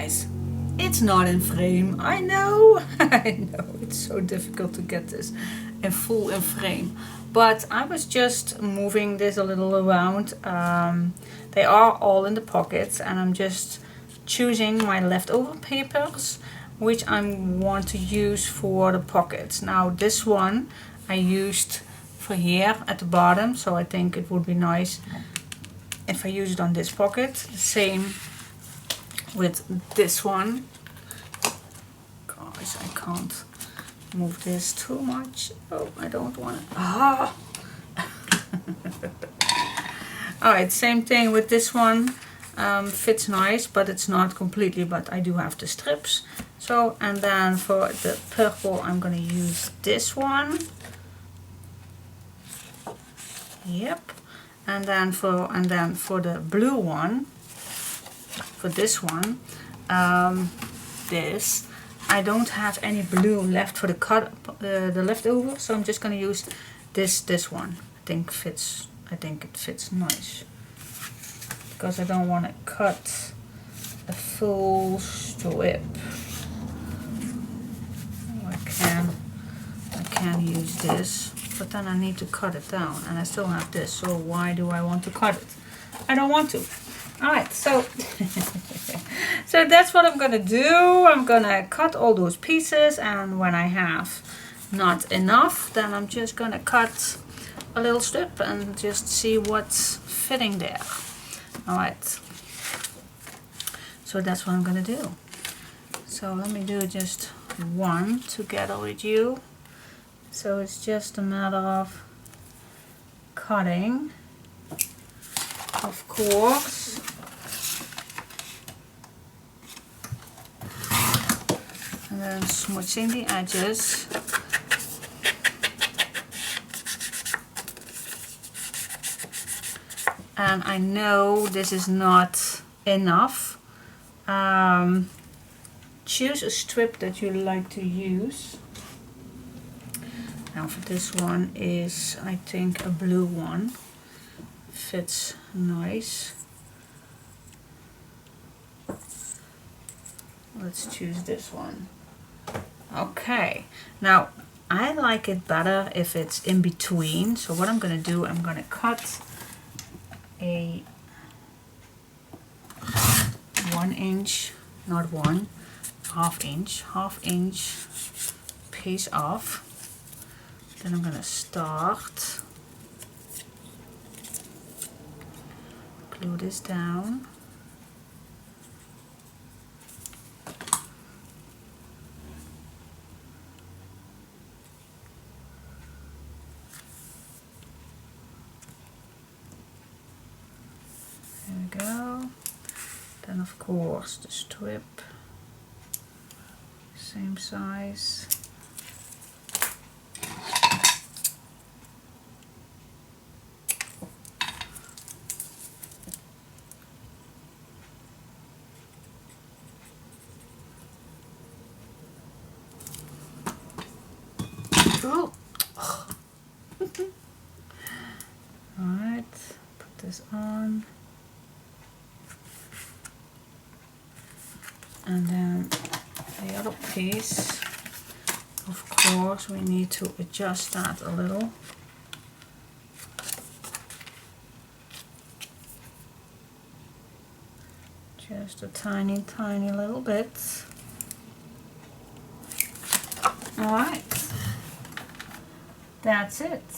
guys, it's not in frame. I know, I know, it's so difficult to get this in full in frame. But I was just moving this a little around. They are all in the pockets, and I'm just choosing my leftover papers which I want to use for the pockets. Now this one I used for here at the bottom, so I think it would be nice if I use it on this pocket. The same with this one. Guys, I can't move this too much. Oh, I don't want it. Ah! Alright, same thing with this one. Fits nice, but it's not completely, but I do have the strips. So, and then for the purple I'm gonna use this one. Yep. And then for the blue one, for this one, this, I don't have any blue left for the leftover, so I'm just gonna use this one. I think it fits nice, because I don't want to cut a full strip. Oh, I can use this, but then I need to cut it down, and I still have this, so why do I want to cut it? I don't want to. Alright, so so that's what I'm gonna do. I'm gonna cut all those pieces, and when I have not enough, then I'm just gonna cut a little strip and just see what's fitting there. Alright, so that's what I'm gonna do. So let me do just one together with you. So it's just a matter of cutting, of course. And then smooching the edges. And I know this is not enough. Choose a strip that you like to use. Now for this one is, I think, a blue one. Fits nice. Let's choose this one. Okay, now I like it better if it's in between. So what I'm gonna do, I'm gonna cut a 1 inch, not one, half inch piece off. Then I'm gonna start, glue this down. There we go. Then of course the strip, same size. Oh. Alright, put this on. And then the other piece, of course, we need to adjust that a little. Just a tiny, tiny little bit. Alright, that's it.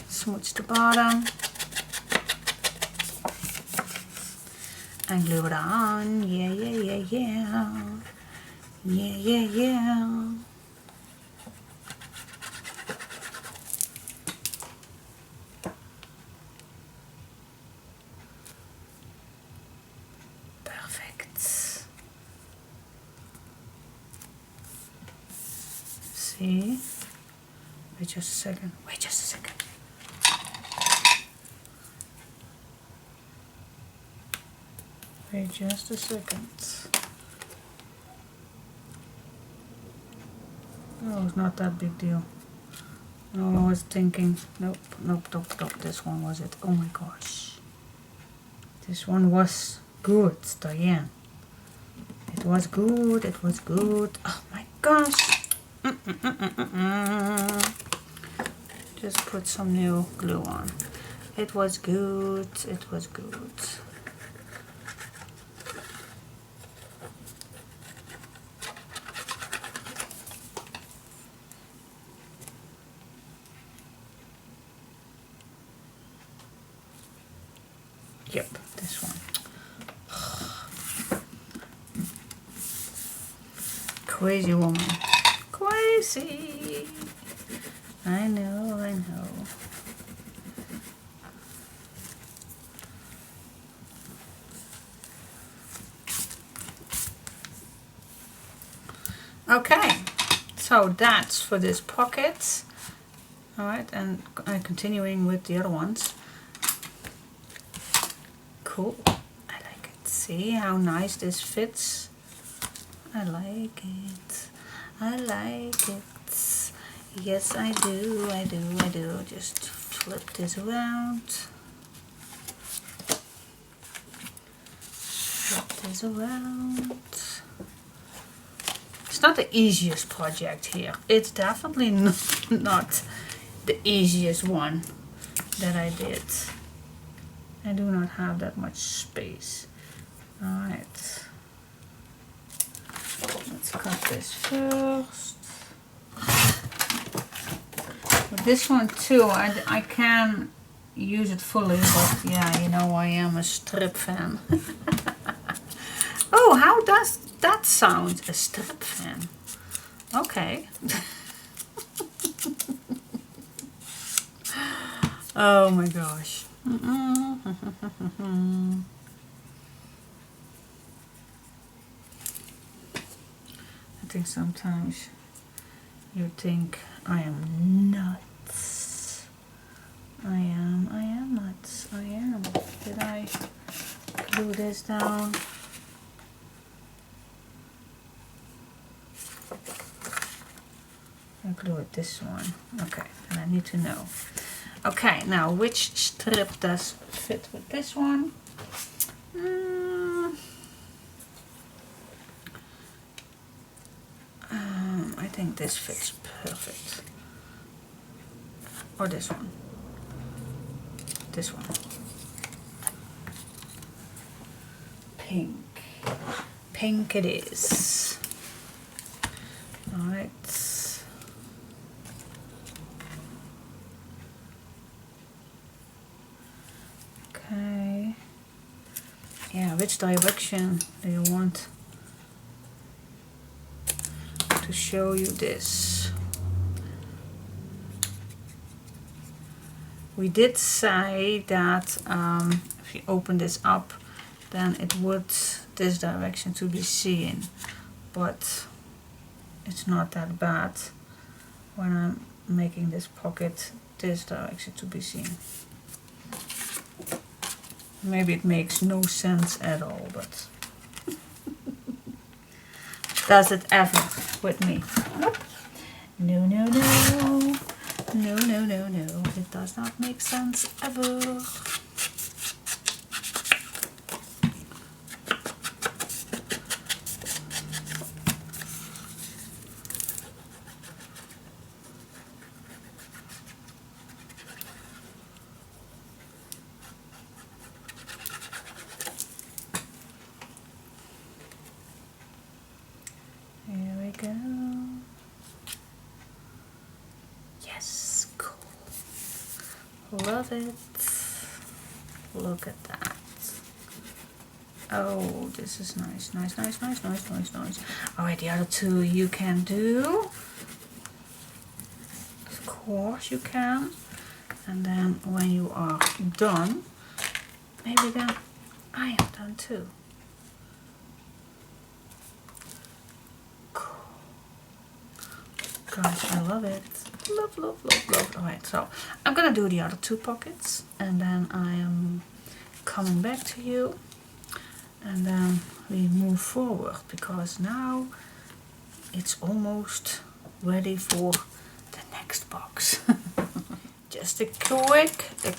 Smooch the bottom. And glue it on. Yeah, yeah, yeah, yeah. Yeah, yeah, yeah. Perfect. See? Wait just a second. Wait just a second. Wait just a second. Oh, it's not that big deal. No, I was thinking, nope, nope, nope, nope, this one was it. Oh my gosh. This one was good, Diane. It was good, it was good. Oh my gosh. Just put some new glue on. It was good, it was good. Yep, this one. Crazy woman. Crazy. I know, I know. Okay, so that's for this pocket. Alright, and continuing with the other ones. Cool. I like it. See how nice this fits? I like it. I like it. Yes, I do. I do. I do. Just flip this around. Flip this around. It's not the easiest project here. It's definitely not the easiest one that I did. I do not have that much space. Alright. Let's cut this first. With this one too, I can use it fully, but yeah, you know I am a strip fan. Oh, how does that sound? A strip fan. Okay. Oh my gosh. I think sometimes you think I am nuts. I am nuts. I am. Did I glue this down? I glue it this one. Okay, and I need to know. Okay, now which strip does fit with this one? I think this fits perfect. Or this one. This one. Pink. Pink it is. Alright. Okay. Yeah, which direction do you want to show you this? We did say that if you open this up, then it would this direction to be seen, but it's not that bad when I'm making this pocket this direction to be seen. Maybe it makes no sense at all, but does it ever with me? Nope. No, no, no. No, no, no, no. It does not make sense ever. Here we go. Yes, cool. Love it. Look at that. Oh, this is nice. Nice, nice, nice, nice, nice, nice. Alright, the other two you can do. Of course you can. And then when you are done, maybe then I am done too. Gosh, I love it. Love, love, love, love. Alright, so I'm gonna do the other two pockets and then I am coming back to you and then we move forward because now it's almost ready for the next box. just a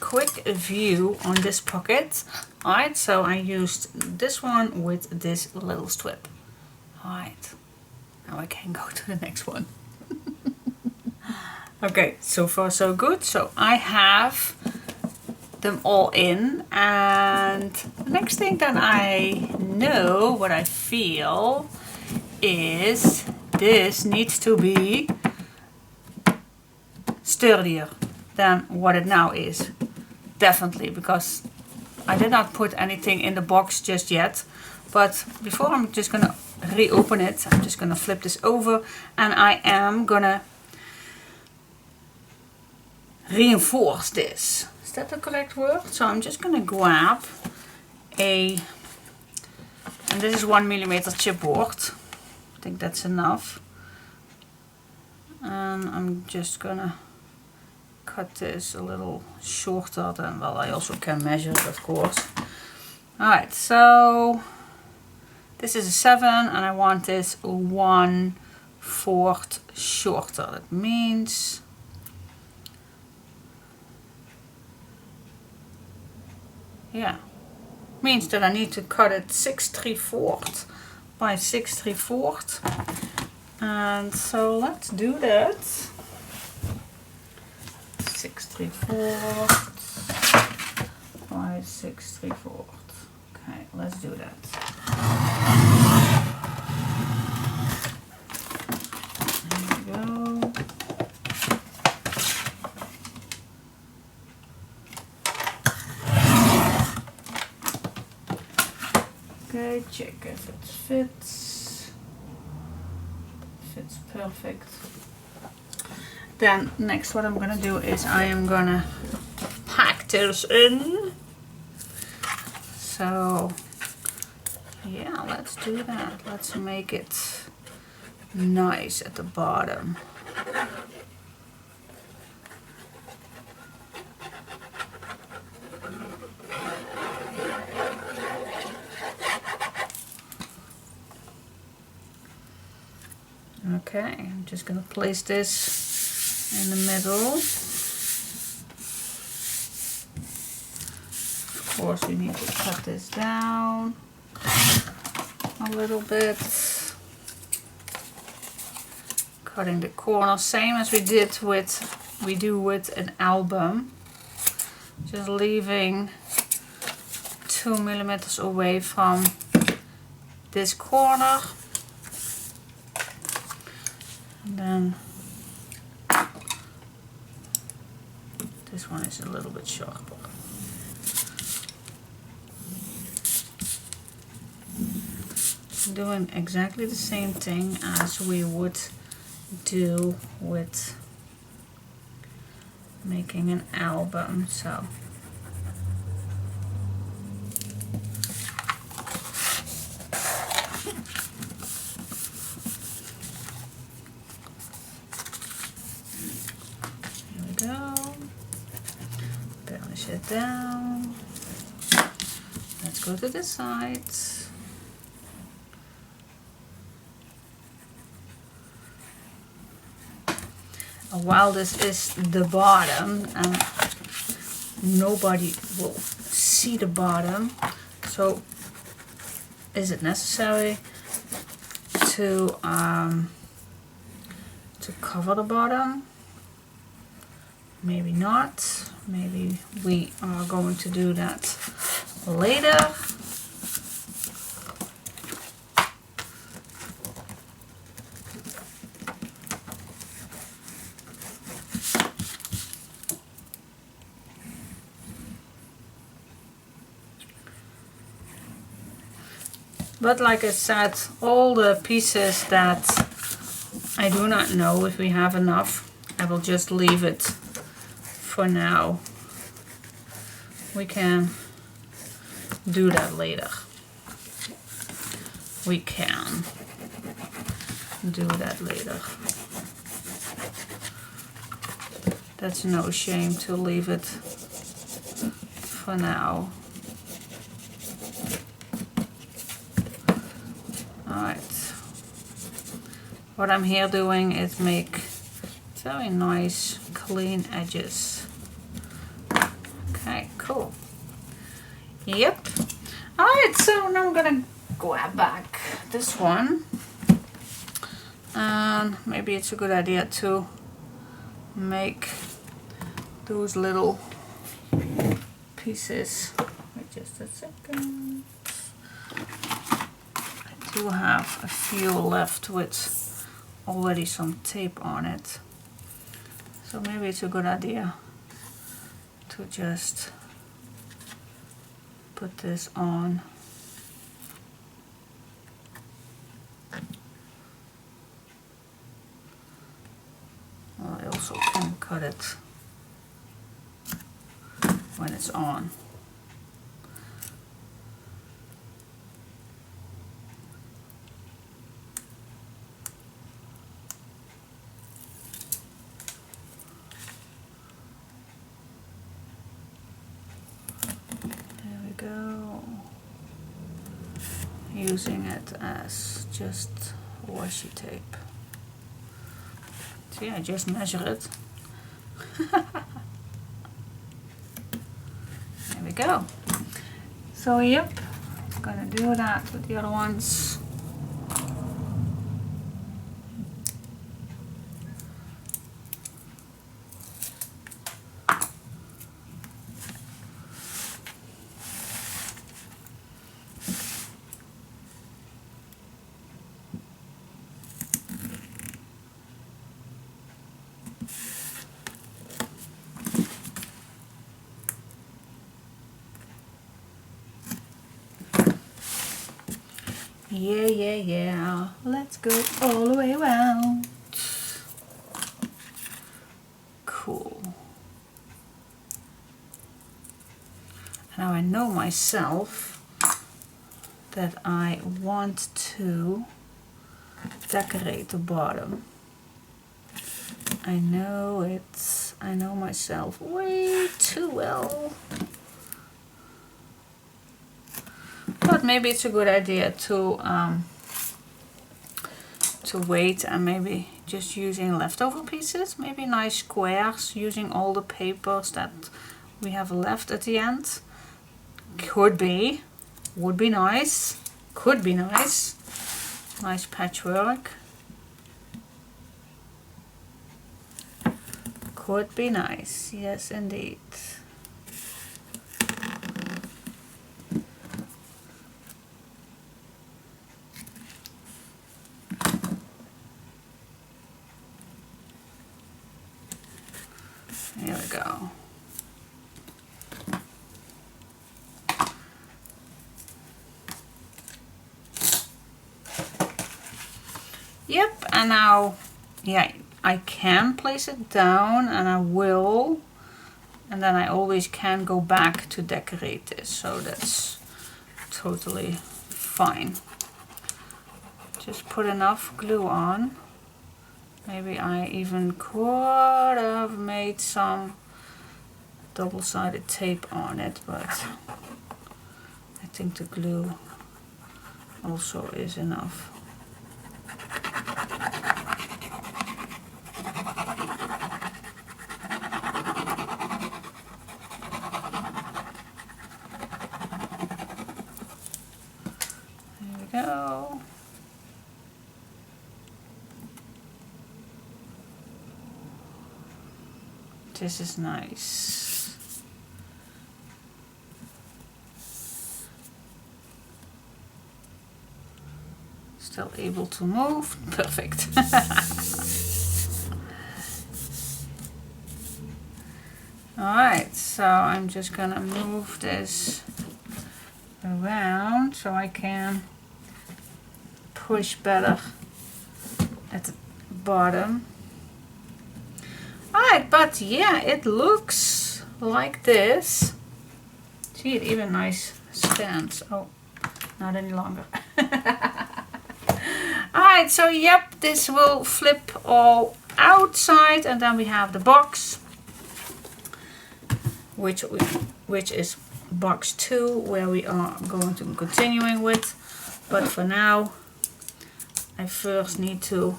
quick view on this pocket. Alright, so I used this one with this little strip. Alright, now I can go to the next one. Okay, so far so good. So I have them all in, and the next thing that I know, what I feel, is this needs to be sturdier than what it now is. Definitely, because I did not put anything in the box just yet. But before I'm just gonna reopen it, I'm just gonna flip this over, and I am gonna reinforce this. Is that the correct word? So I'm just gonna grab and this is 1mm chipboard. I think that's enough. And I'm just gonna cut this a little shorter than, well, I also can measure it, of course. Alright, so this is a 7 and I want this 1/4 shorter. That means means that I need to cut it 6/3 by 6/3, and so let's do that. 6/3 by 6/3. Okay, let's do that. There we go. Okay, check if it fits. Fits perfect. Then next what I'm gonna do is I am gonna pack this in. So yeah, let's do that. Let's make it nice at the bottom. Okay, I'm just going to place this in the middle. Of course, we need to cut this down a little bit. Cutting the corner, same as we do with an album. Just leaving 2mm away from this corner. And then this one is a little bit sharper. Doing exactly the same thing as we would do with making an album. So burnish it down. Let's go to the sides. While this is the bottom and nobody will see the bottom, so is it necessary to cover the bottom? Maybe not. Maybe we are going to do that later. But like I said, all the pieces that I do not know if we have enough, I will just leave it for now. We can do that later. We can do that later. That's no shame to leave it for now. Alright. What I'm here doing is make very nice clean edges. Yep. Alright, so now I'm gonna grab back this one. And maybe it's a good idea to make those little pieces. Wait just a second. I do have a few left with already some tape on it. So maybe it's a good idea to just put this on. Well, I also can cut it when it's on. There we go. Using it as just washi tape. See, I just measure it. There we go. So yep, I'm gonna do that with the other ones. Yeah, yeah, yeah. Let's go all the way around. Cool. Now I know myself that I want to decorate the bottom. I know myself way too well. But maybe it's a good idea to wait and maybe just using leftover pieces, maybe nice squares, using all the papers that we have left at the end. Could be, would be nice, could be nice. Nice patchwork. Could be nice, yes indeed. Here we go. Yep, and now, yeah, I can place it down and I will. And then I always can go back to decorate this, so that's totally fine. Just put enough glue on. Maybe I even could have made some double-sided tape on it, but I think the glue also is enough. There we go. This is nice. Still able to move. Perfect. Alright, so I'm just gonna move this around so I can push better at the bottom. Alright, but yeah, it looks like this. See, it even nice stands. Oh, not any longer. Alright, so yep, this will flip all outside, and then we have the box, which is box 2, where we are going to be continuing with. But for now, I first need to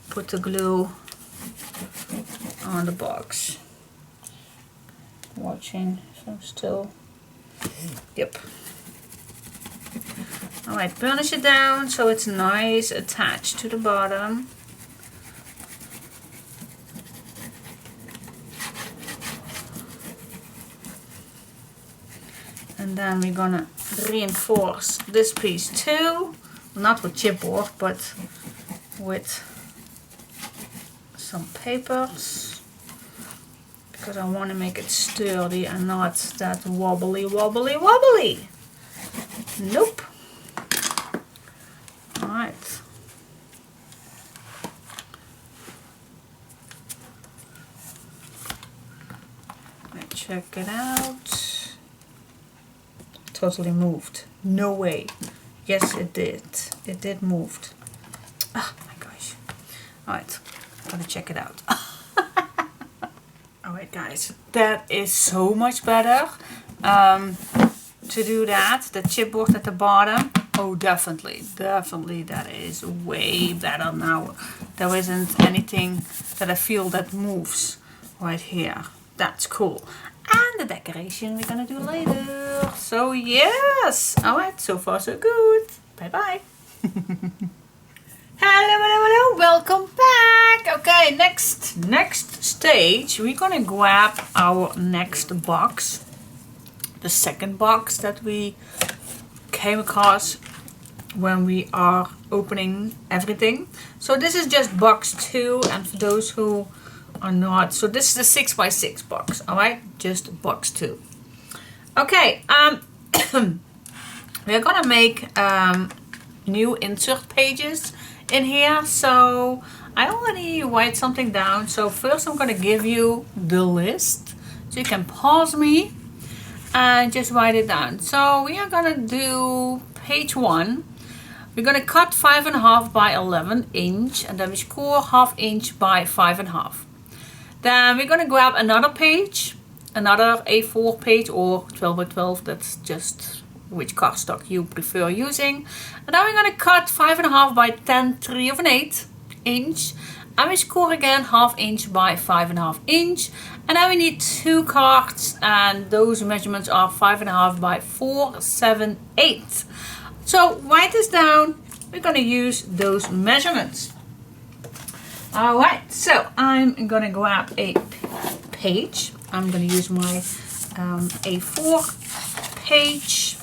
put the glue on the box. Watching, so still Yep. Alright, burnish it down so it's nice attached to the bottom. And then we're gonna reinforce this piece too. Not with chipboard, but with some papers. Because I want to make it sturdy and not that wobbly. Nope. Alright. Let's check it out. Totally moved. No way. Yes, it did. It did moved. Oh my gosh. Alright. Gotta check it out. Alright guys, that is so much better to do that. The chipboard at the bottom. Oh, definitely that is way better now. There isn't anything that I feel that moves right here. That's cool. And the decoration we're gonna do later. So yes. Alright, so far so good. Bye bye. Hello, welcome back. Okay, next stage, we're gonna grab our next box, the second box that we came across when we are opening everything. So this is just box 2, and for those who are not, so this is the 6x6 box. All right, just box 2. Okay, we're gonna make new insert pages in here. So I already write something down. So first I'm gonna give you the list so you can pause me and just write it down. So we are gonna do page 1. We're gonna cut 5.5 by 11 inch, and then we score 1/2 inch by 5.5. Then we're gonna grab another page, another A4 page or 12 by 12. That's just which cardstock you prefer using. And then we're gonna cut 5.5 by 10 3/8 inch, and we score again 1/2 inch by 5.5 inch. And then we need 2 cards, and those measurements are 5.5 by 4 7/8. So write this down. We're gonna use those measurements. All right, so I'm gonna grab a page. I'm gonna use my A4 page,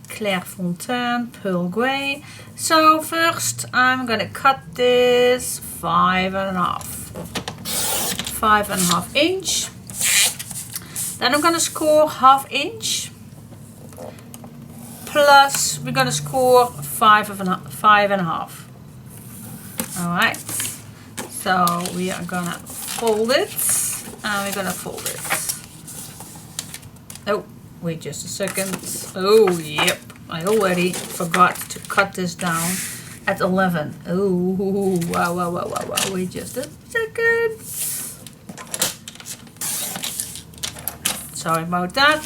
Clairefontaine Pearl Grey. So first I'm gonna cut this 5.5 inch. Then I'm gonna score 1/2 inch. Plus we're gonna score 5.5. All right. So we are gonna fold it, and we're gonna fold it. Oh, wait just a second. Oh, yep. I already forgot to cut this down at 11. Oh, wow. Wait just a second. Sorry about that.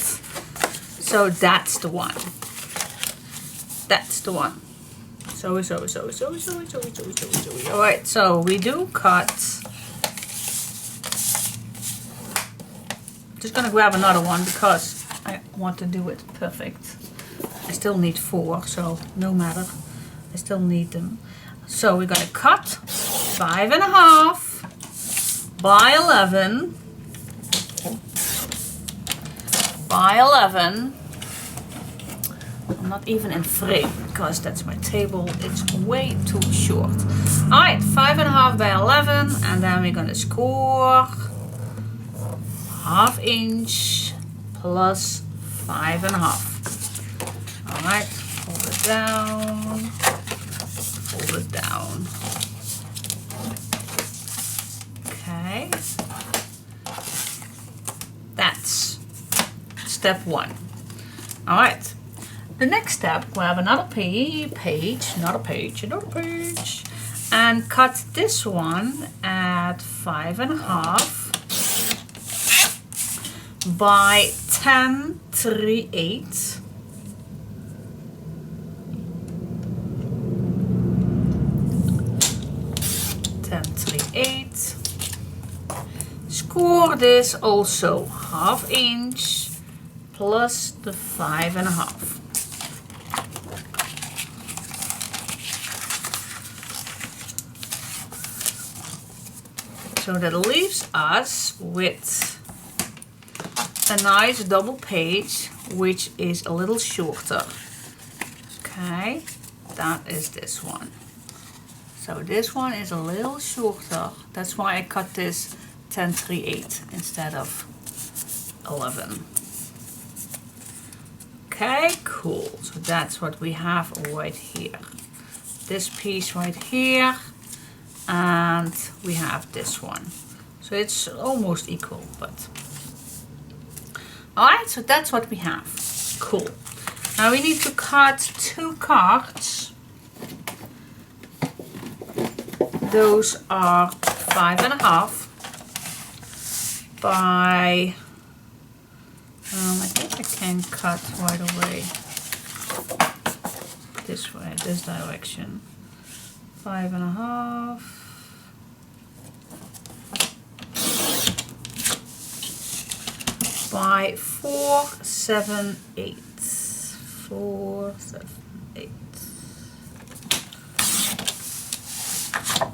So that's the one. That's the one. Sorry. Alright, so we do cut. Just gonna grab another one because I want to do it perfect. I still need 4, so no matter. I still need them. So we're gonna cut 5.5 by 11 by 11. I'm not even in frame because that's my table. It's way too short. Alright, 5.5 by 11, and then we're gonna score 1/2 inch plus 5.5. Alright, fold it down. Fold it down. Okay. That's step 1. Alright. The next step, grab another page, and cut this one at 5.5 by 10 3/8. Score this also 1/2 inch plus the 5.5. So that leaves us with a nice double page, which is a little shorter. Okay, that is this one. So this one is a little shorter. That's why I cut this 10/3/8 instead of 11. Okay, cool. So that's what we have right here. This piece right here, and we have this one. So it's almost equal, but alright, so that's what we have. Cool. Now we need to cut 2 cards. Those are 5.5 by, I think I can cut right away this way, this direction. 5.5 by 4, 7, 8. 4, 7, 8.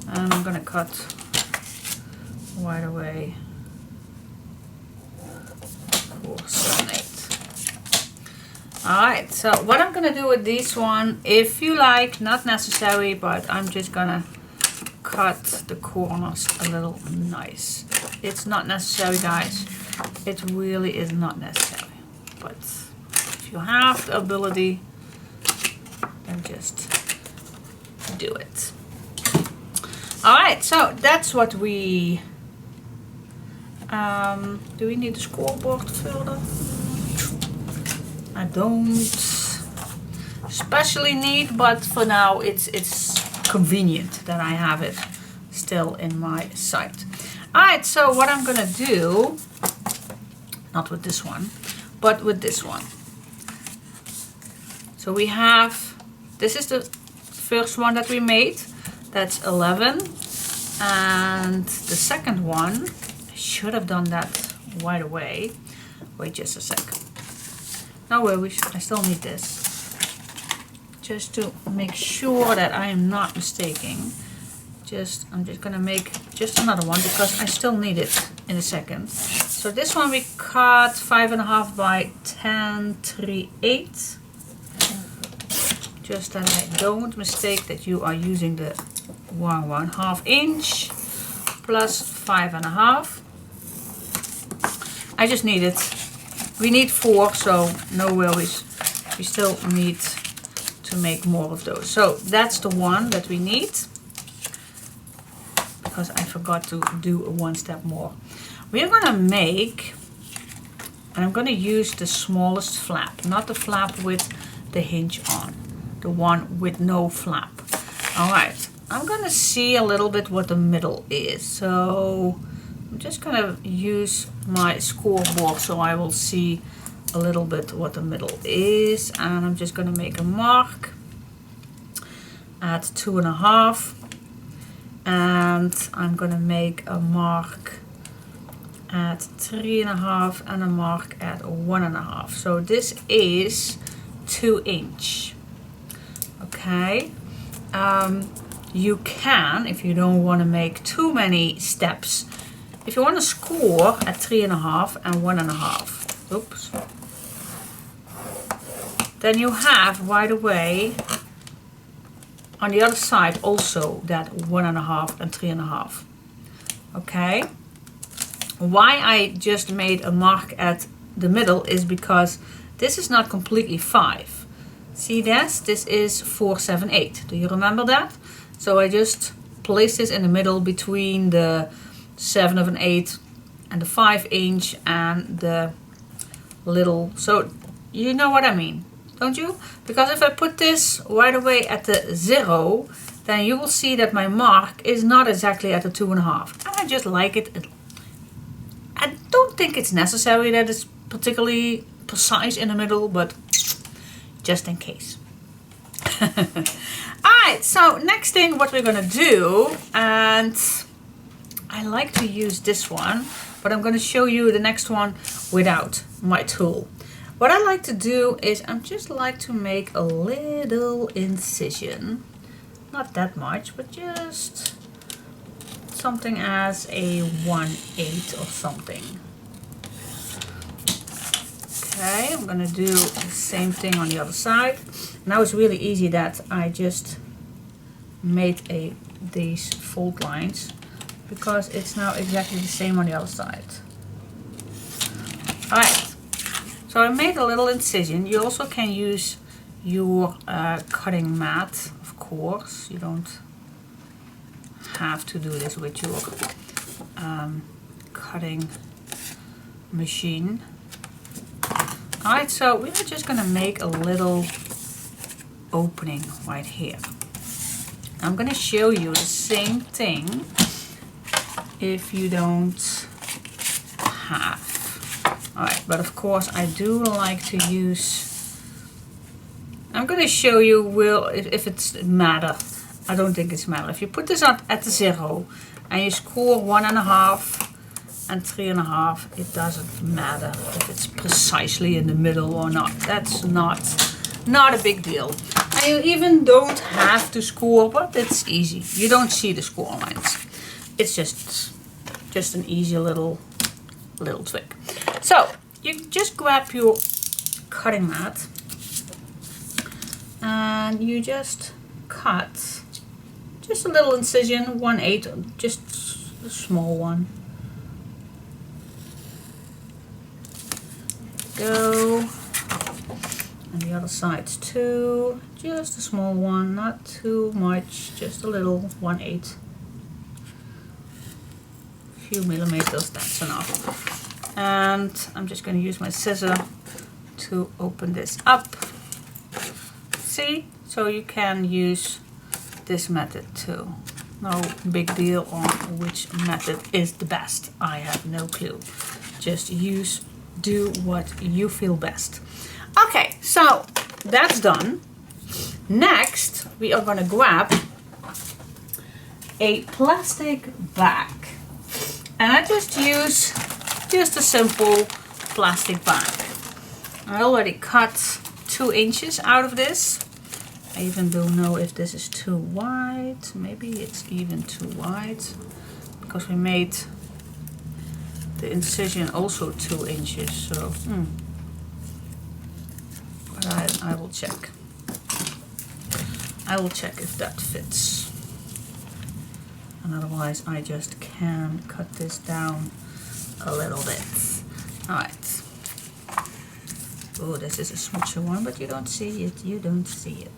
And I'm gonna cut right away 4, 7, 8. Alright, so what I'm gonna do with this one, if you like, not necessary, but I'm just gonna cut the corners a little nice. It's not necessary, guys. It really is not necessary. But if you have the ability, then just do it. Alright, so that's what we... do we need the scoreboard further? I don't especially need, but for now it's convenient that I have it still in my site. Alright, so what I'm gonna do, not with this one, but with this one. So we have, this is the first one that we made. That's 11, and the second one, I should have done that right away. Wait just a sec. No worries, I still need this. Just to make sure that I am not mistaking. I'm just gonna make just another one because I still need it in a second. So this one we cut 5.5 by 10/3/8. Just that I don't mistake that you are using the 1/1/2 inch plus 5.5. I just need it. We need 4, so no worries. We still need to make more of those. So that's the one that we need, because I forgot to do one step more. We are gonna make, and I'm gonna use the smallest flap, not the flap with the hinge on, the one with no flap. Alright, I'm gonna see a little bit what the middle is. So I'm just gonna use my scoreboard so I will see a little bit what the middle is, and I'm just gonna make a mark at 2.5, and I'm gonna make a mark at 3.5 and a mark at 1.5. So this is 2 inch. Okay. You can, if you don't want to make too many steps, if you want to score at 3.5 and 1.5, oops, then you have right away on the other side also that 1.5 and 3.5. Okay. Why I just made a mark at the middle is because this is not completely 5. See this? This is 4, 7, 8. Do you remember that? So I just placed this in the middle between the 7 of an 8 and the 5 inch and the little, so you know what I mean, don't you? Because if I put this right away at the 0, then you will see that my mark is not exactly at the 2.5. And I just like it. I don't think it's necessary that it's particularly precise in the middle, but just in case. Alright, so next thing what we're gonna do, and I like to use this one, but I'm gonna show you the next one without my tool. What I like to do is I just like to make a little incision. Not that much, but just something as a 1/8 or something. Okay, I'm gonna do the same thing on the other side. Now it's really easy that I just made these fold lines because it's now exactly the same on the other side. Alright, so I made a little incision. You also can use your cutting mat, of course. You don't have to do this with your cutting machine. Alright, so we're just gonna make a little opening right here. I'm gonna show you the same thing if you don't have. Alright, but of course I do like to use, I'm gonna show you if it's matter. I don't think it's matter. If you put this at the 0 and you score 1.5 and 3.5, it doesn't matter if it's precisely in the middle or not. That's not a big deal. And you even don't have to score, but it's easy. You don't see the score lines. It's just an easy little trick. So you just grab your cutting mat and you just cut just a little incision, 1/8, just a small one. Go, and the other side too, just a small one, not too much, just a little, 1/8. Few millimeters, that's enough. And I'm just going to use my scissor to open this up. See, so you can use this method too. No big deal on which method is the best. I have no clue. Just do what you feel best. Okay, so that's done. Next, we are going to grab a plastic bag. And I just use a simple plastic bag. I already cut 2 inches out of this. I even don't know if this is too wide. Maybe it's even too wide because we made the incision also 2 inches. So, but I will check. I will check if that fits. And otherwise I just can cut this down a little bit. Alright. Oh, this is a smudgy one, but you don't see it. You don't see it.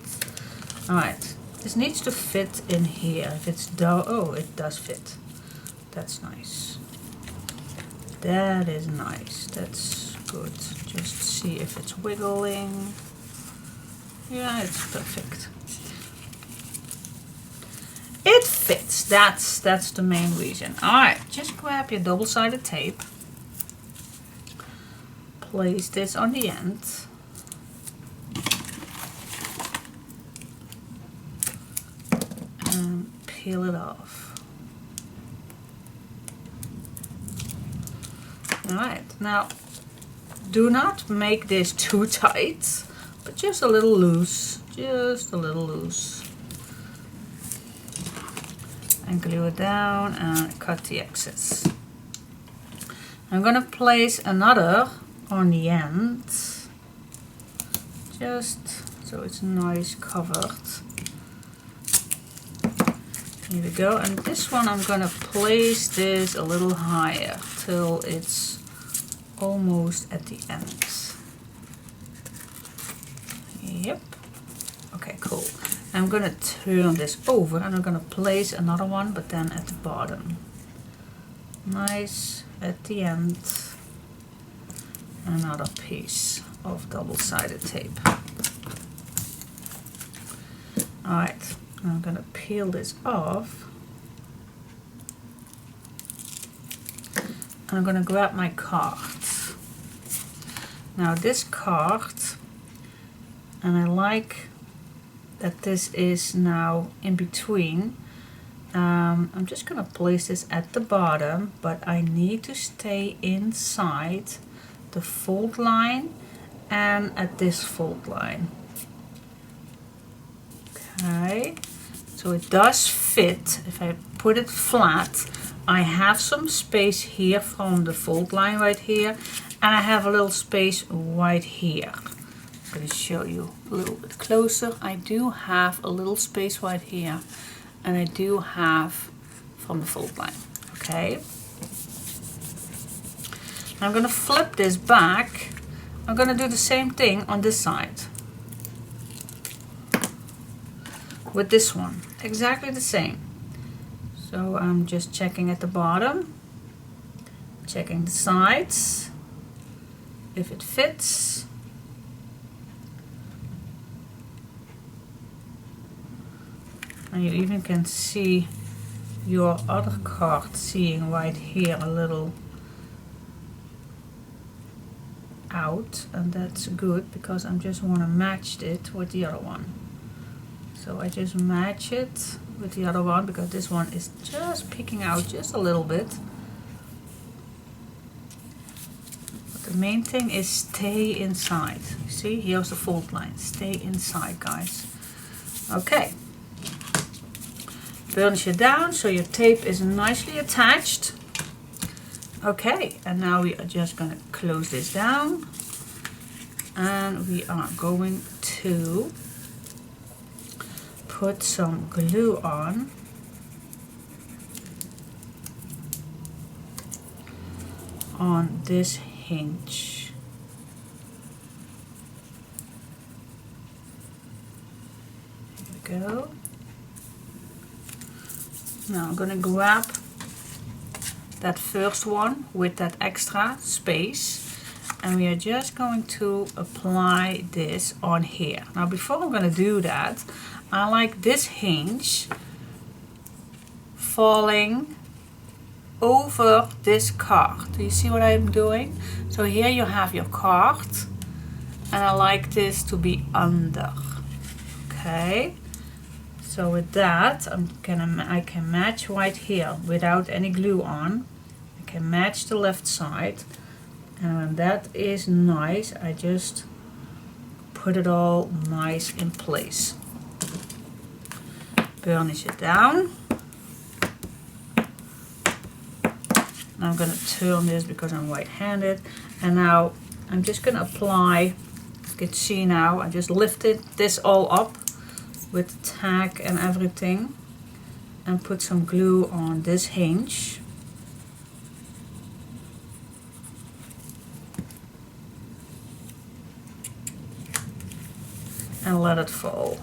Alright. This needs to fit in here. If it's oh, it does fit. That's nice. That is nice. That's good. Just see if it's wiggling. Yeah, it's perfect. It fits. That's the main reason. Alright, just grab your double-sided tape. Place this on the end. And peel it off. Alright, now do not make this too tight, but just a little loose. Just a little loose. And glue it down and cut the excess. I'm going to place another on the end, just so it's nice covered. Here we go, and this one I'm going to place this a little higher till it's almost at the end. Yep. Okay, cool. I'm going to turn this over and I'm going to place another one, but then at the bottom. Nice at the end. Another piece of double-sided tape. Alright, I'm going to peel this off. And I'm going to grab my card. Now this card, and I like that this is now in between. I'm just going to place this at the bottom, but I need to stay inside the fold line and at this fold line. Okay, so it does fit. If I put it flat, I have some space here from the fold line right here, and I have a little space right here. I'm going to show you a little bit closer. I do have a little space right here, and I do have from the fold line. Okay, I'm going to flip this back. I'm going to do the same thing on this side with this one, exactly the same. So I'm just checking at the bottom, checking the sides, if it fits. And you even can see your other card seeing right here a little out, and that's good because I just want to match it with the other one. So I just match it with the other one because this one is just peeking out just a little bit. But the main thing is stay inside. You see, here's the fold line. Stay inside, guys. Okay. Burnish it down so your tape is nicely attached. Okay, and now we are just going to close this down, and we are going to put some glue on this hinge. Here we go. Now I'm going to grab that first one with that extra space, and we are just going to apply this on here. Now before I'm going to do that, I like this hinge falling over this card. Do you see what I'm doing? So here you have your card, and I like this to be under. Okay, so with that I can match right here without any glue on. I can match the left side, and when that is nice, I just put it all nice in place. Burnish it down. Now I'm going to turn this because I'm right-handed, and now I'm just going to apply. You can see now I just lifted this all up with the tack and everything, and put some glue on this hinge. And let it fall.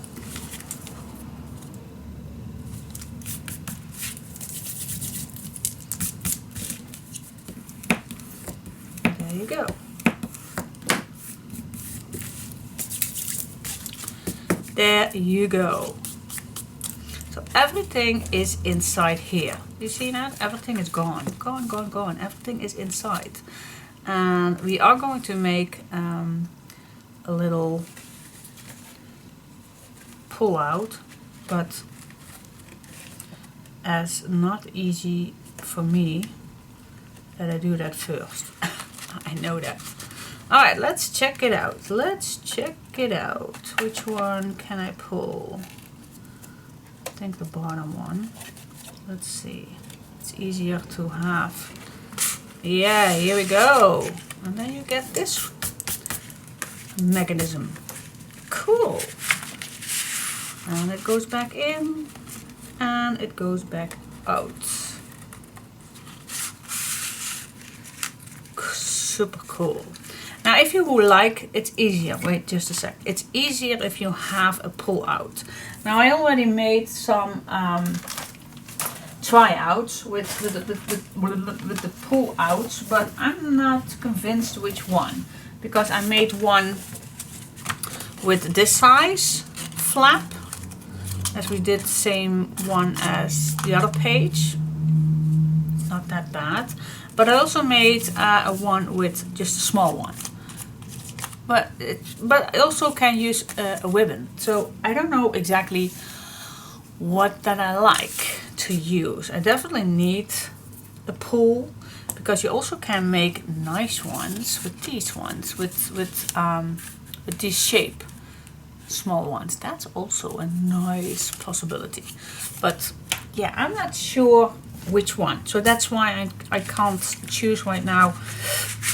There you go. There you go. So everything is inside here. You see that? Everything is gone. Gone, gone, gone. Everything is inside. And we are going to make a little pull out, but as not easy for me that I do that first. I know that. Alright, let's check it out. Let's check it out. Which one can I pull? I think the bottom one. Let's see. It's easier to have. Yeah, here we go. And then you get this mechanism. Cool. And it goes back in, and it goes back out. Super cool. Now if you would like, it's easier. Wait just a sec. It's easier if you have a pull out. Now I already made some tryouts with the pull outs, but I'm not convinced which one, because I made one with this size flap, as we did the same one as the other page. It's not that bad. But I also made a one with just a small one. But I also can use a ribbon. So I don't know exactly what that I like to use. I definitely need a pull, because you also can make nice ones with these ones, with this shape, small ones. That's also a nice possibility. But yeah, I'm not sure which one, so that's why I can't choose right now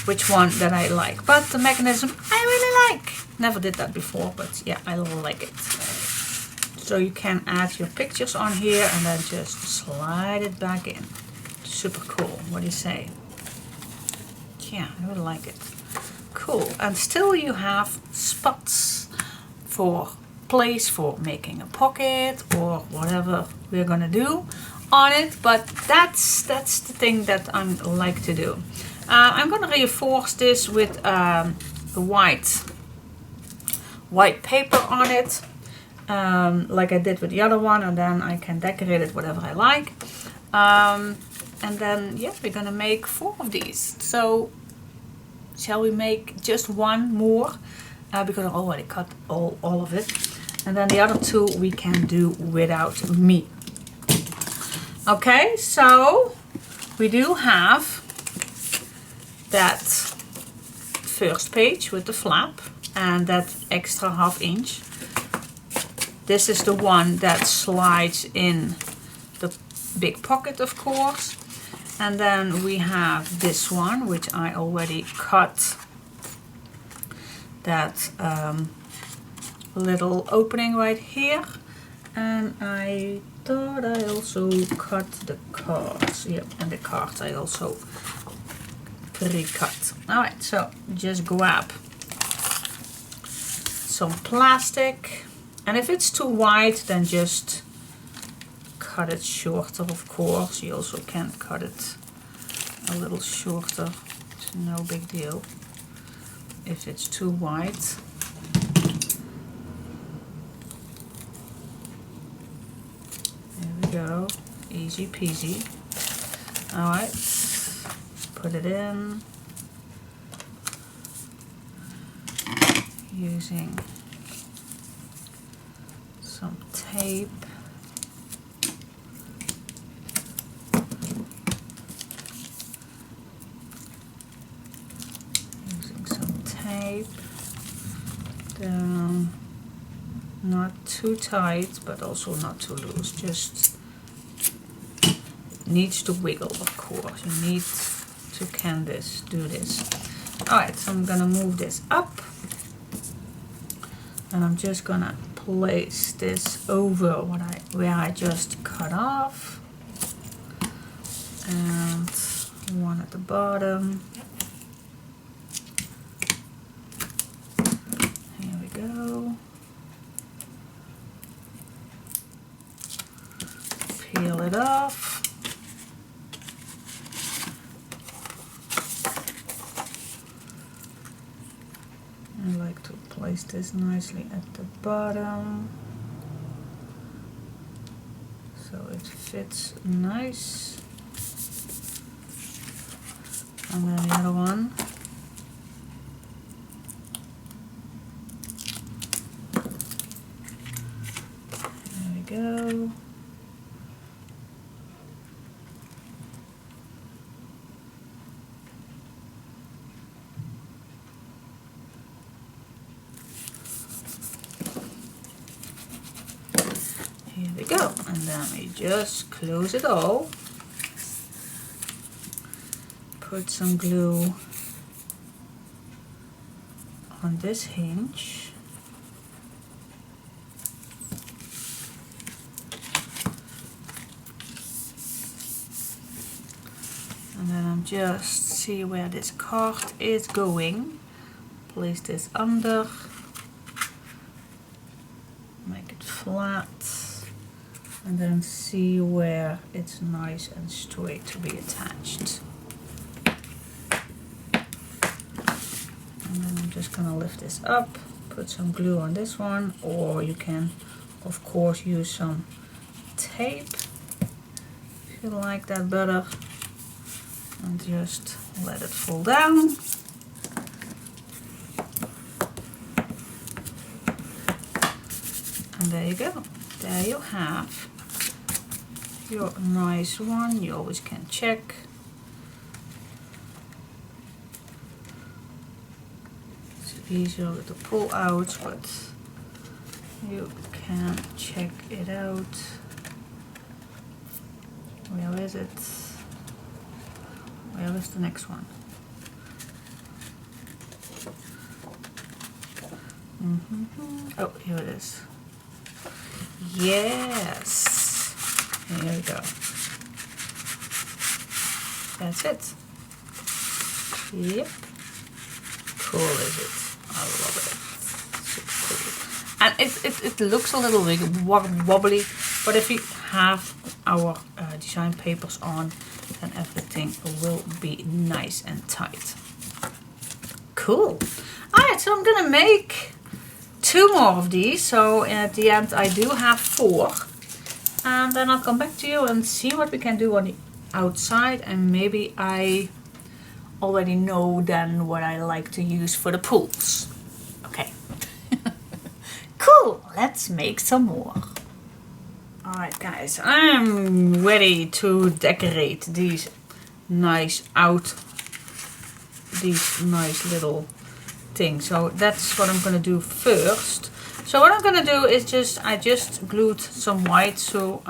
which one that I like. But the mechanism I really like. Never did that before, but yeah, I like it. So you can add your pictures on here and then just slide it back in. Super cool. What do you say? Yeah, I really like it. Cool. And still you have spots for place for making a pocket or whatever we're gonna do on it. But that's the thing that I like to do. I'm gonna reinforce this with a white paper on it. Like I did with the other one, and then I can decorate it whatever I like. And then, yeah, we're gonna make 4 of these. So, shall we make just one more? Because I already cut all of it. And then the other 2 we can do without me. Okay, so we do have that first page with the flap and that extra 1/2 inch. This is the one that slides in the big pocket, of course. And then we have this one, which I already cut that little opening right here. And I thought I also cut the cards. Yep, and the cards I also pre-cut. Alright, so just grab some plastic. And if it's too wide, then just cut it shorter, of course. You also can cut it a little shorter. It's no big deal if it's too wide. There we go. Easy peasy. Alright. Put it in. Using some tape. Using some tape down, not too tight, but also not too loose. Just needs to wiggle, of course. You need to do this. Alright, so I'm gonna move this up. And I'm just gonna place this over where I just cut off, and one at the bottom. Here we go. Peel it off. I like to place this nicely at the bottom so it fits nice. And then the other one. There we go. Here we go, and then we just close it all. Put some glue on this hinge. And then I'm just see where this card is going. Place this under. Make it flat. And then see where it's nice and straight to be attached. And then I'm just gonna lift this up, put some glue on this one, or you can of course use some tape if you like that better, and just let it fall down. And there you go. There you have your nice one. You always can check easier with the pull out, but you can check it out. Where is it? Where is the next one? Oh, here it is. Yes. Here we go. That's it. Yep. Cool is it? I love it. So cool. And it looks a little bit wobbly, but if you have our design papers on, then everything will be nice and tight. Cool. Alright, so I'm gonna make 2 more of these. So at the end I do have 4. And then I'll come back to you and see what we can do on the outside, and maybe I already know then what I like to use for the pools. Okay. Cool, let's make some more. Alright guys, I'm ready to decorate these nice little things. So that's what I'm gonna do first. So what I'm gonna do is I just glued some white, so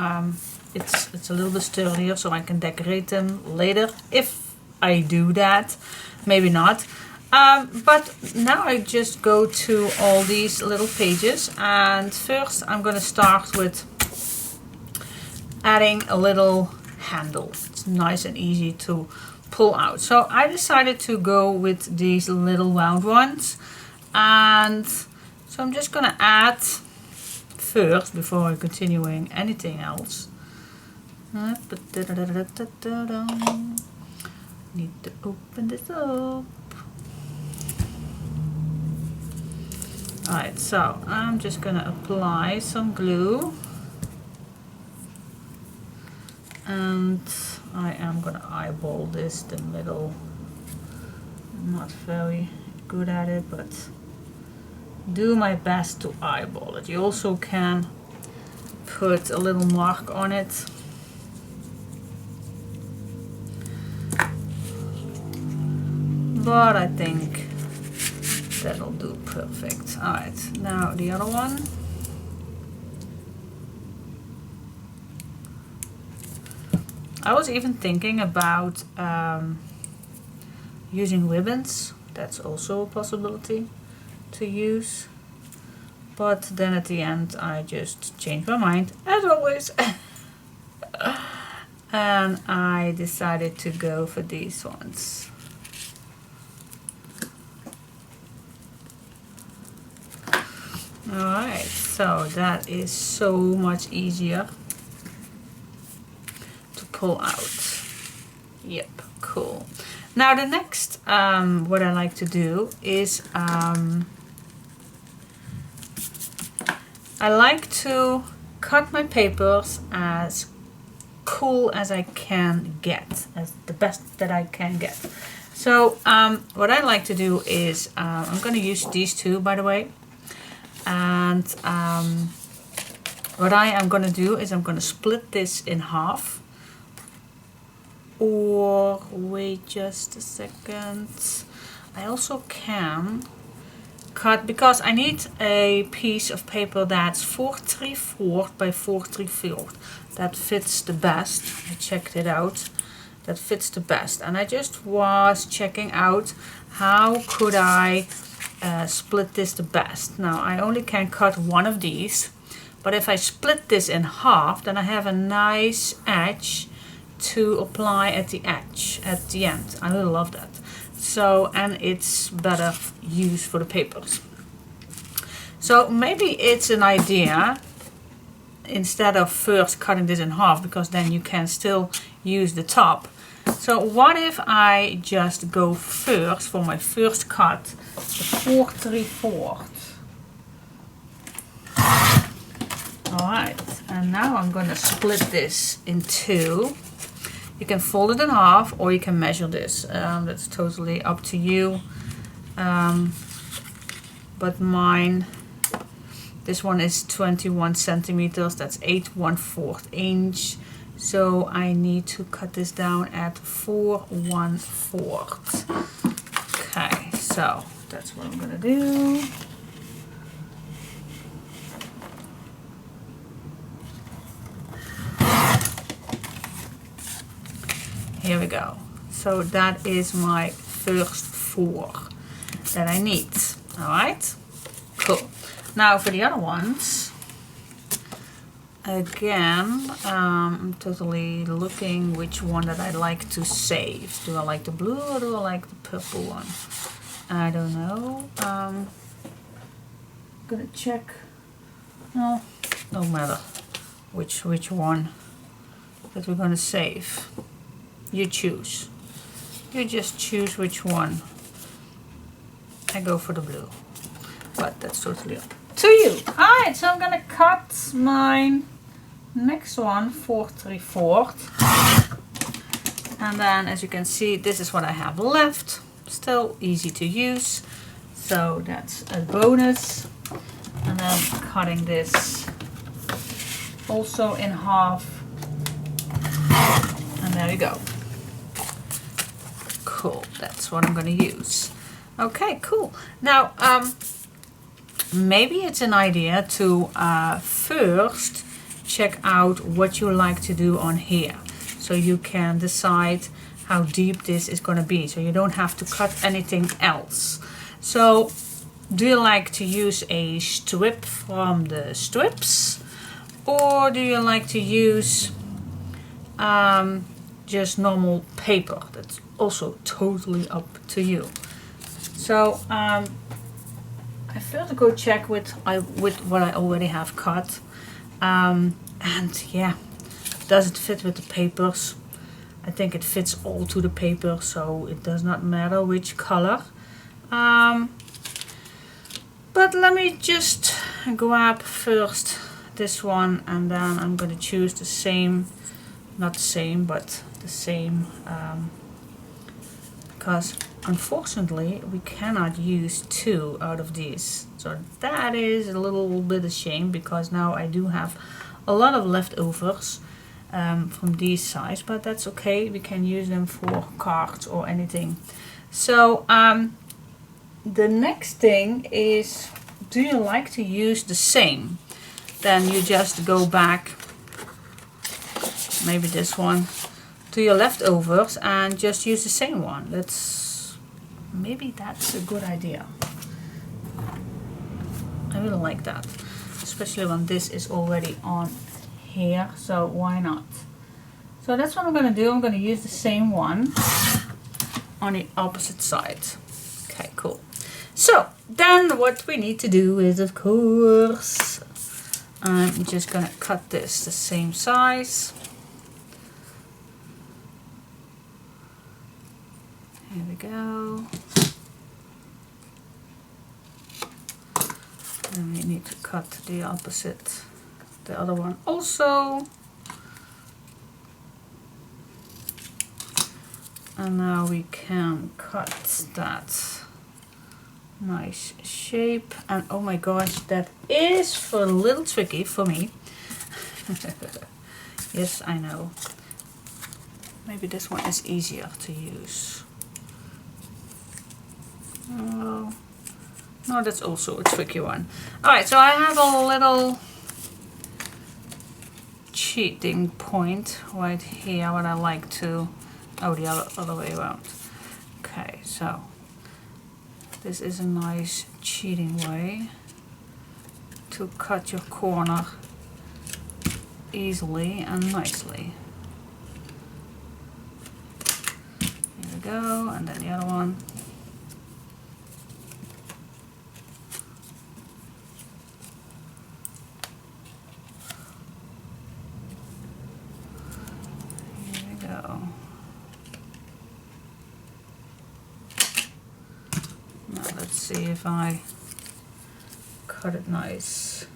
it's a little bit sturdier, so I can decorate them later if I do that. Maybe not. But now I just go to all these little pages, and first I'm gonna start with adding a little handle. It's nice and easy to pull out. So I decided to go with these little round ones, and so I'm just gonna add first, before I continuing anything else. Need to open this up. Alright, so I'm just gonna apply some glue, and I am gonna eyeball this, the middle. I'm not very good at it, but do my best to eyeball it. You also can put a little mark on it. But I think that'll do perfect. Alright, now the other one. I was even thinking about using ribbons. That's also a possibility to use. But then at the end I just changed my mind, as always. And I decided to go for these ones. Alright, so that is so much easier to pull out. Yep, cool. Now the next, what I like to do is, I like to cut my papers as cool as I can get, as the best that I can get. So what I like to do is, I'm going to use these two, by the way. And what I am going to do is I'm going to split this in half. Or wait just a second. I also can cut, because I need a piece of paper that's 4/3/4 by 4/3/4. That fits the best. I checked it out. That fits the best. And I just was checking out how could I split this the best. Now I only can cut one of these, but if I split this in half, then I have a nice edge to apply at the edge, at the end. I really love that. So, and it's better use for the papers. So maybe it's an idea, instead of first cutting this in half, because then you can still use the top. So what if I just go first, for my first cut, the 4/3/4. Alright, and now I'm going to split this in two. You can fold it in half, or you can measure this. That's totally up to you. But mine, this one is 21 centimeters. That's 8/1/4 inch. So I need to cut this down at 4/1/4. Okay, so that's what I'm gonna do. Here we go. So that is my first 4 that I need. Alright, cool. Now for the other ones, again, I'm totally looking which one that I like to save. Do I like the blue or do I like the purple one? I don't know. I'm gonna check. No, no matter which one that we're gonna save. You choose. You just choose which one. I go for the blue, but that's totally up to you. Alright, so I'm gonna cut my next one 4/3/4, and then as you can see, this is what I have left. Still easy to use, so that's a bonus. And then cutting this also in half, and there we go. Cool, that's what I'm gonna use. Okay, cool. Now, maybe it's an idea to first check out what you like to do on here, so you can decide how deep this is gonna be, so you don't have to cut anything else. So, do you like to use a strip from the strips, or do you like to use just normal paper? That's also totally up to you. So I first go check with what I already have cut, and yeah, does it fit with the papers? I think it fits all to the paper, so it does not matter which color. But let me just grab first this one, and then I'm going to choose the same, not the same, but the same, because unfortunately we cannot use 2 out of these. So that is a little bit a shame, because now I do have a lot of leftovers from these size, but that's okay. We can use them for cards or anything. So the next thing is, do you like to use the same? Then you just go back, maybe this one, to your leftovers and just use the same one. Maybe that's a good idea. I really like that, especially when this is already on here, so why not? So that's what I'm going to do. I'm going to use the same one on the opposite side. Okay, cool. So then what we need to do is, of course, I'm just going to cut this the same size. Here we go. And we need to cut the opposite, the other one also. And now we can cut that nice shape. And oh my gosh, that is a little tricky for me. Yes, I know. Maybe this one is easier to use. Oh, no, that's also a tricky one. Alright, so I have a little cheating point right here, what I like to, oh, the other way around. Okay, so this is a nice cheating way to cut your corner easily and nicely. Here we go, and then the other one. Now let's see if I cut it nice.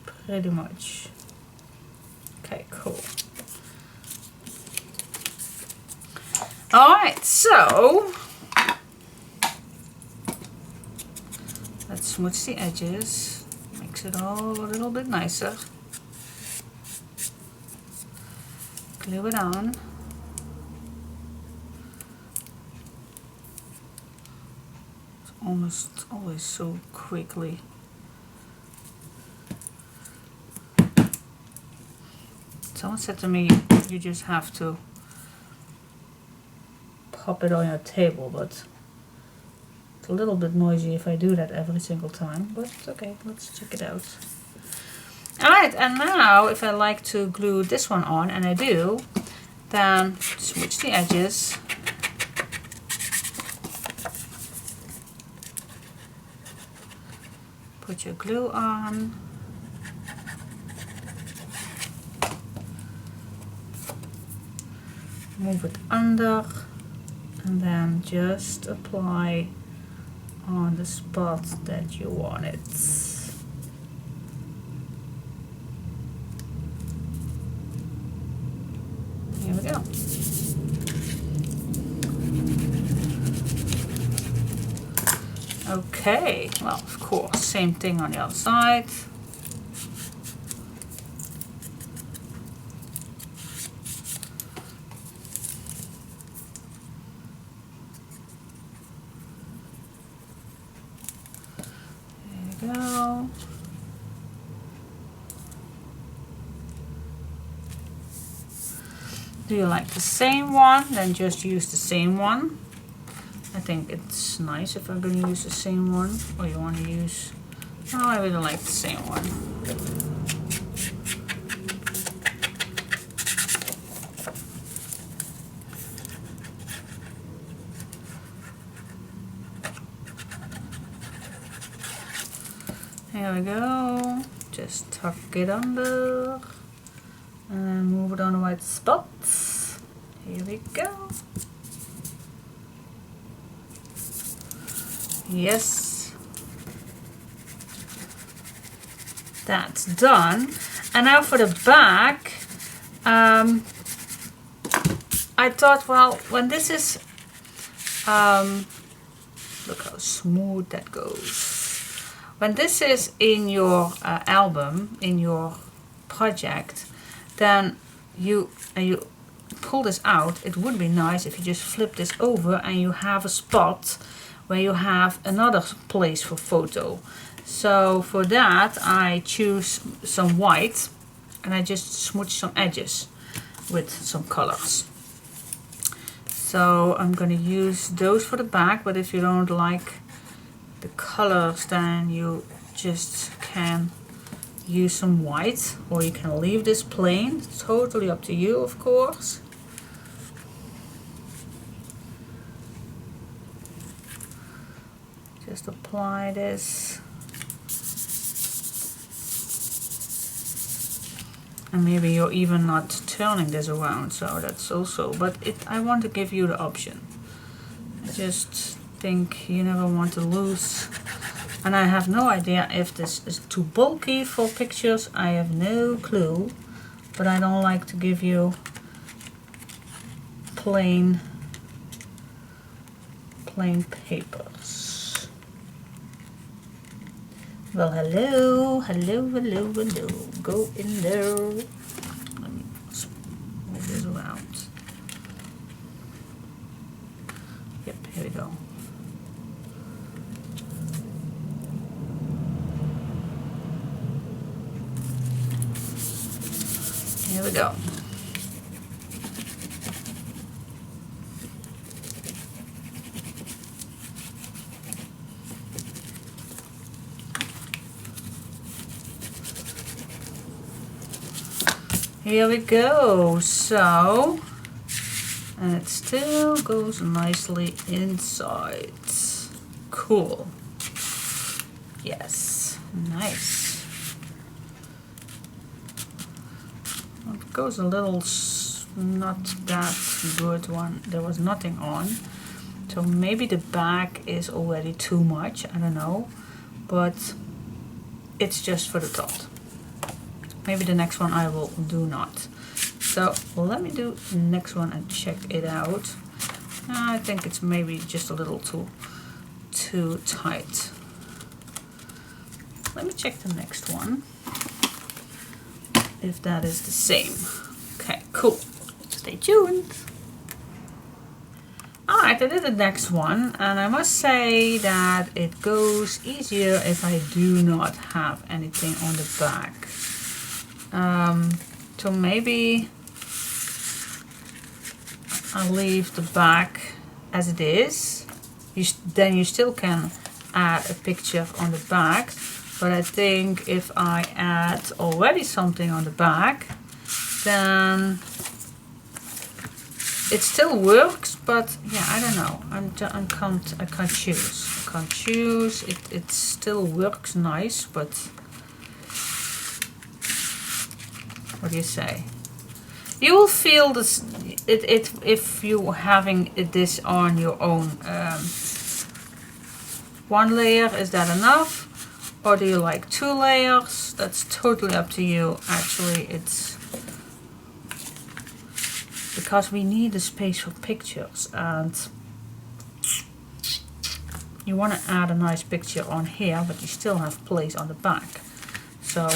Pretty much. Okay, cool. Alright, so let's smooth the edges. Makes it all a little bit nicer. Glue it on. almost always so quickly. Someone said to me, you just have to pop it on your table, but it's a little bit noisy if I do that every single time, but it's okay, let's check it out. Alright, and now if I like to glue this one on, and I do, then switch the edges. Put your glue on. Move it under, and then just apply on the spot that you want it. Here we go. Okay, well, of course, same thing on the other side. There we go. Do you like the same one? Then just use the same one. I think it's nice if I'm going to use the same one. Or you want to use... Oh, I really like the same one. Here we go. Just tuck it under. And then move it on the white spots. Here we go. Yes, that's done. And now for the back, I thought, well, when this is, look how smooth that goes. When this is in your album, in your project, then you pull this out. It would be nice if you just flip this over and you have a spot where you have another place for photo. So for that I choose some white and I just smooch some edges with some colors. So I'm going to use those for the back, but if you don't like the colors, then you just can use some white, or you can leave this plain. It's totally up to you, of course. Just apply this, and maybe you're even not turning this around, so that's also, but I want to give you the option. I just think you never want to lose, and I have no idea if this is too bulky for pictures. I have no clue, but I don't like to give you plain papers. Well, hello, hello, hello, hello. Go in there. Let me move this around. Yep, here we go. Here we go. Here we go. So, and it still goes nicely inside. Cool. Yes, nice. It goes a little not that good one. There was nothing on. So maybe the back is already too much. I don't know. But it's just for the top. Maybe the next one I will do not. So let me do the next one and check it out. I think it's maybe just a little too tight. Let me check the next one, if that is the same. Okay, cool. Stay tuned. Alright, I did the next one, and I must say that it goes easier if I do not have anything on the back. So maybe I'll leave the back as it is. Then you still can add a picture on the back, but I think if I add already something on the back, then it still works, but yeah, I don't know. I can't choose. I can't choose. It still works nice, but what do you say? You will feel this. If you having this on your own. One layer, is that enough? Or do you like 2 layers? That's totally up to you. Actually, it's because we need a space for pictures, and you want to add a nice picture on here, but you still have place on the back. So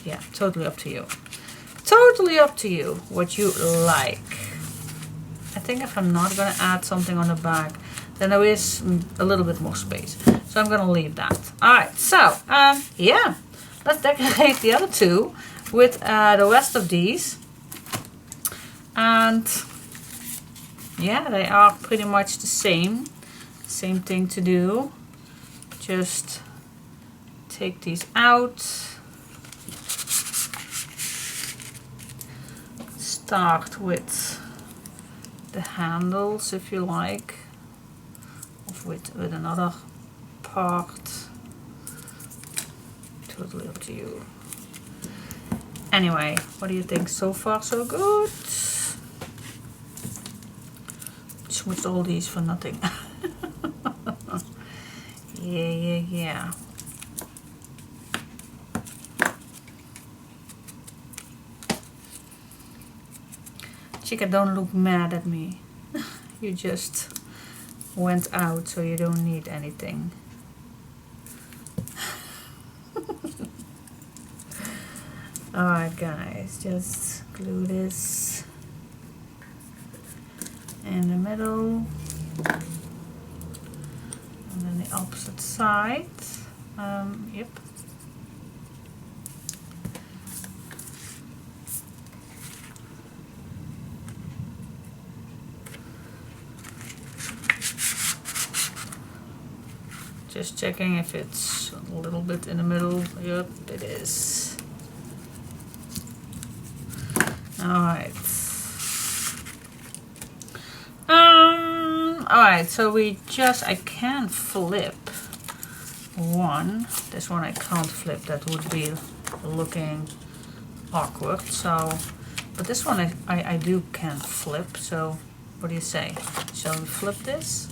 yeah, totally up to you. Totally up to you what you like. I think if I'm not going to add something on the back, then there is a little bit more space. So I'm going to leave that. Alright, so yeah, let's decorate the other two with the rest of these. And yeah, they are pretty much the same thing to do. Just take these out, start with the handles if you like, or with another part, totally up to you. Anyway, what do you think? So far so good. Switched all these for nothing. Yeah. Chica, don't look mad at me. You just went out, so you don't need anything. Alright guys, just glue this in the middle, and then the opposite side. Yep. Just checking if it's a little bit in the middle. Yep, it is. Alright. Alright, so I can flip one. This one I can't flip, that would be looking awkward. So, but this one I can flip, so what do you say? Shall we flip this?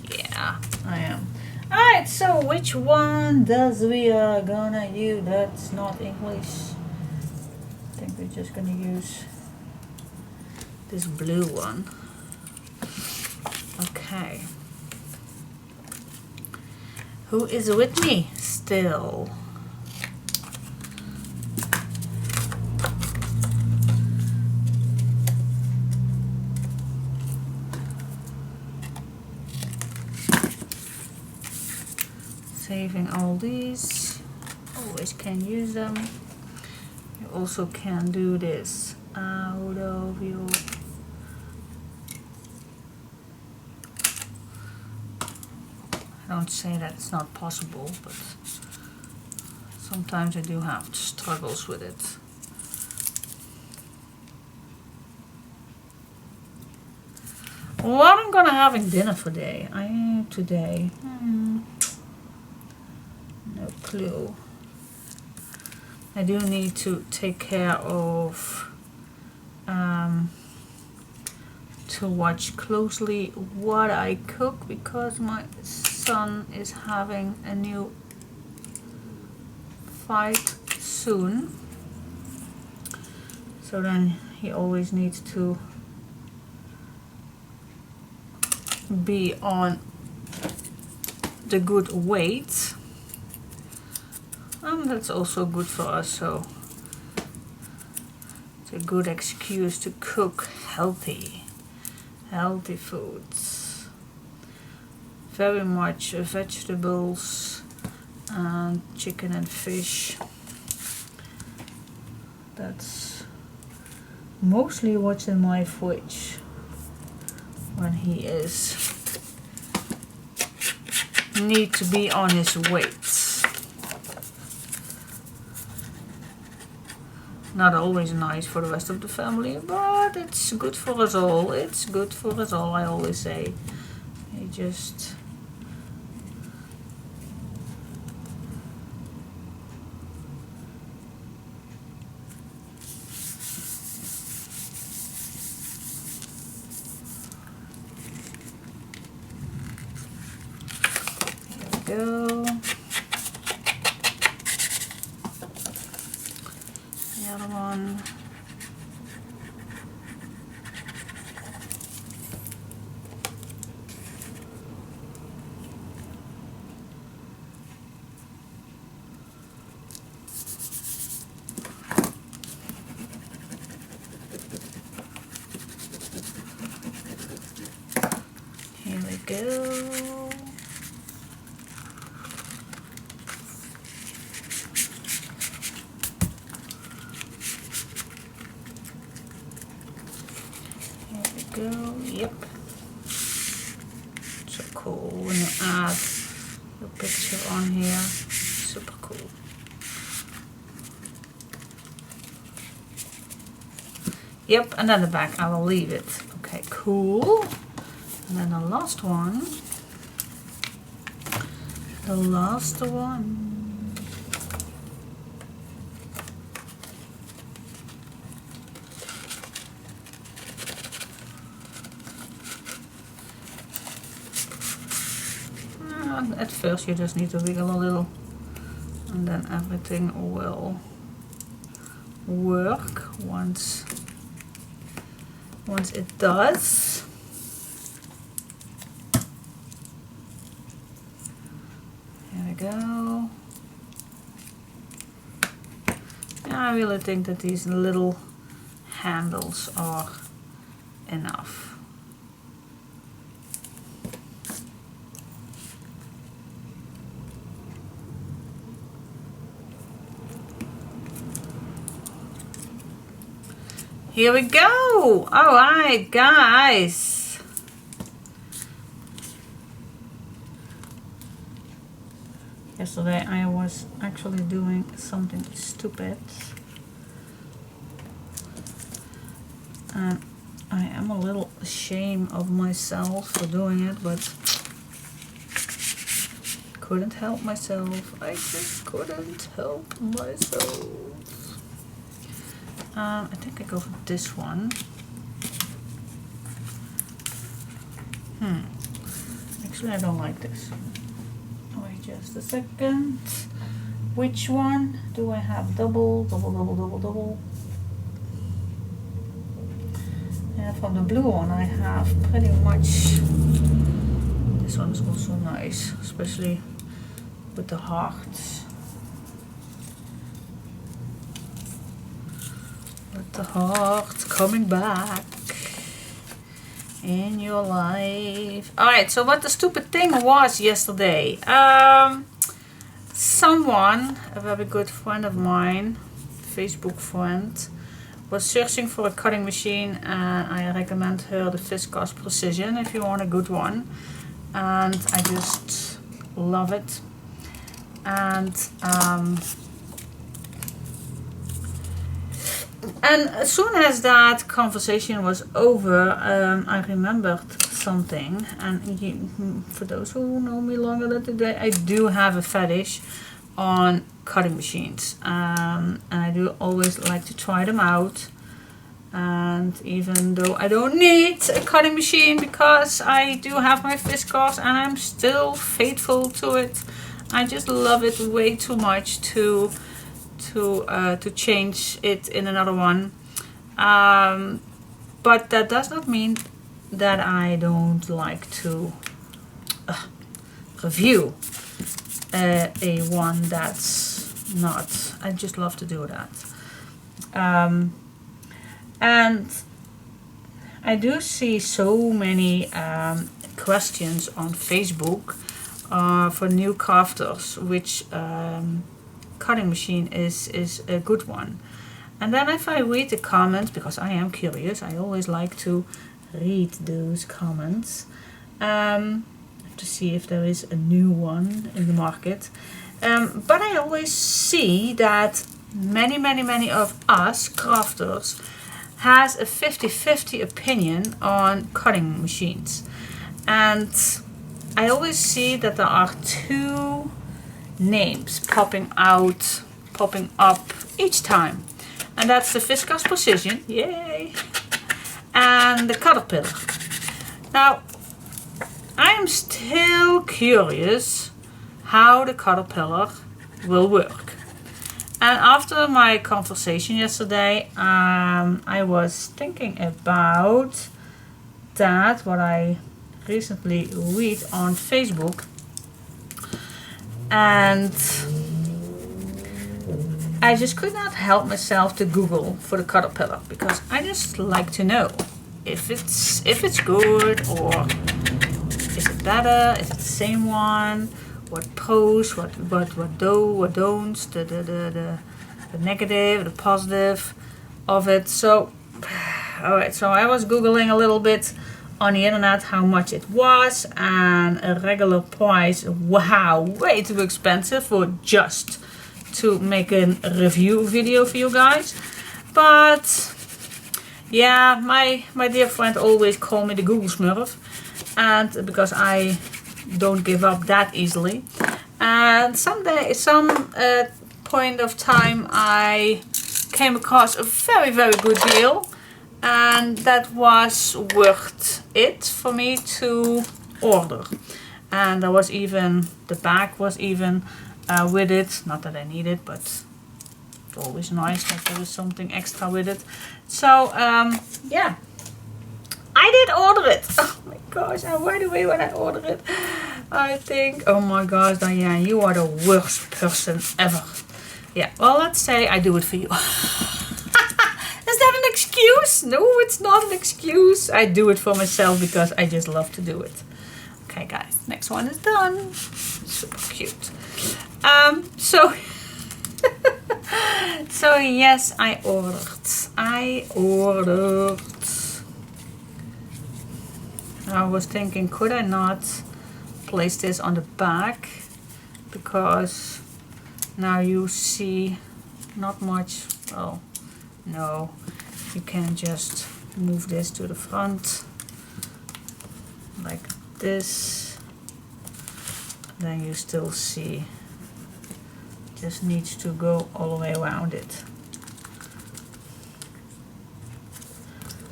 Yeah, I am. Alright, so which one does we are gonna use? That's not English. I think we're just gonna use this blue one. Okay. Who is with me still? Saving all these. Always can use them. You also can do this out of your I don't say that it's not possible, but sometimes I do have struggles with it. What I'm gonna have in dinner today? No clue. I do need to take care of to watch closely what I cook, because my son is having a new fight soon, so then he always needs to be on the good weight, and that's also good for us, so it's a good excuse to cook healthy. healthy foods. Very much vegetables and chicken and fish. That's mostly what's in my fridge when he is need to be on his weight. Not always nice for the rest of the family, but it's good for us all. It's good for us all, I always say. You just go. The other one. Here we go. Go. Yep. So cool when you add your picture on here. Super cool. Yep, and then the back I will leave it. Okay, cool. And then the last one. The last one. At first you just need to wiggle a little and then everything will work once it does. Here we go. I really think that these little handles are enough. Here we go! Alright, guys. Yesterday I was actually doing something stupid. And I am a little ashamed of myself for doing it, but couldn't help myself. I just couldn't help myself. I think I go for this one. Actually, I don't like this. Wait just a second. Which one do I have? Double. And from the blue one, I have pretty much. This one is also nice, especially with the hearts. The heart coming back in your life. Alright, so what the stupid thing was yesterday. Someone, a very good friend of mine, Facebook friend, was searching for a cutting machine, and I recommend her the Viscose Precision if you want a good one. And I just love it. And as soon as that conversation was over, I remembered something. And for those who know me longer than today, I do have a fetish on cutting machines. And I do always like to try them out. And even though I don't need a cutting machine because I do have my Viscose and I'm still faithful to it, I just love it way too much to change it in another one. But that does not mean that I don't like to review a one that's not. I just love to do that. And I do see so many questions on Facebook for new crafters, which cutting machine is a good one. And then if I read the comments, because I am curious, I always like to read those comments to see if there is a new one in the market. But I always see that many of us crafters has a 50-50 opinion on cutting machines. And I always see that there are two names popping up each time. And that's the Viscose Precision, yay, and the Caterpillar. Now, I am still curious how the Caterpillar will work. And after my conversation yesterday, I was thinking about that, what I recently read on Facebook. And I just could not help myself to Google for the Caterpillar, because I just like to know if it's good, or is it better, is it the same one, what pros, what don'ts, the negative, the positive of it. So alright, so I was Googling a little bit on the internet how much it was, and a regular price, wow, way too expensive for just to make a review video for you guys. But yeah, my dear friend always called me the Google Smurf, and because I don't give up that easily. And some point of time I came across a very good deal, and that was worth it for me to order. And there was even, the bag was even with it. Not that I need it, but it's always nice that there is something extra with it. So yeah, I did order it. Oh my gosh, I went away when I ordered it. I think, oh my gosh, Diane, you are the worst person ever. Yeah, well, let's say I do it for you. Is that an excuse? No, it's not an excuse. I do it for myself because I just love to do it. Okay, guys, next one is done. Super cute. So so yes, I ordered. I was thinking, could I not place this on the back, because now you see not much. Well, no, you can just move this to the front like this, then you still see, just needs to go all the way around it.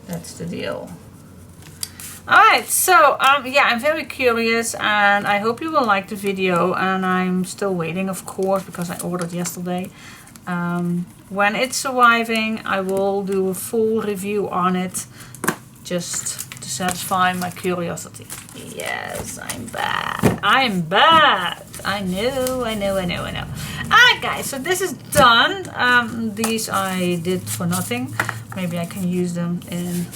That's the deal. Alright, so yeah, I'm very curious, and I hope you will like the video, and I'm still waiting, of course, because I ordered yesterday. When it's arriving, I will do a full review on it, just to satisfy my curiosity. Yes, I'm bad. I'm bad. I know. Alright guys, so this is done. These I did for nothing. Maybe I can use them in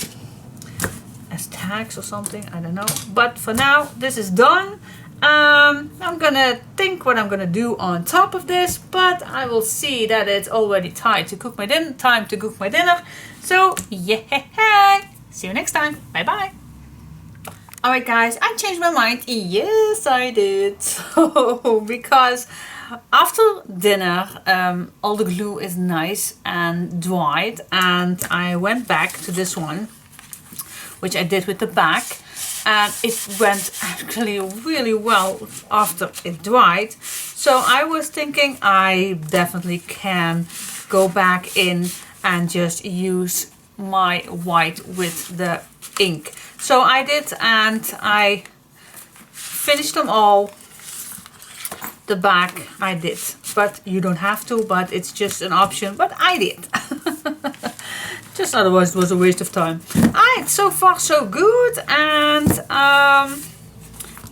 as tags or something, I don't know. But for now, this is done. I'm gonna think what I'm gonna do on top of this, but I will see that it's already time to cook my dinner. So yeah, see you next time. Bye bye. Alright guys, I changed my mind. Yes, I did. So because after dinner, all the glue is nice and dried, and I went back to this one, which I did with the back, and it went actually really well after it dried. So I was thinking I definitely can go back in and just use my white with the ink. So I did, and I finished them all. The back I did, but you don't have to, but it's just an option, but I did. Just otherwise it was a waste of time. Alright, so far so good, and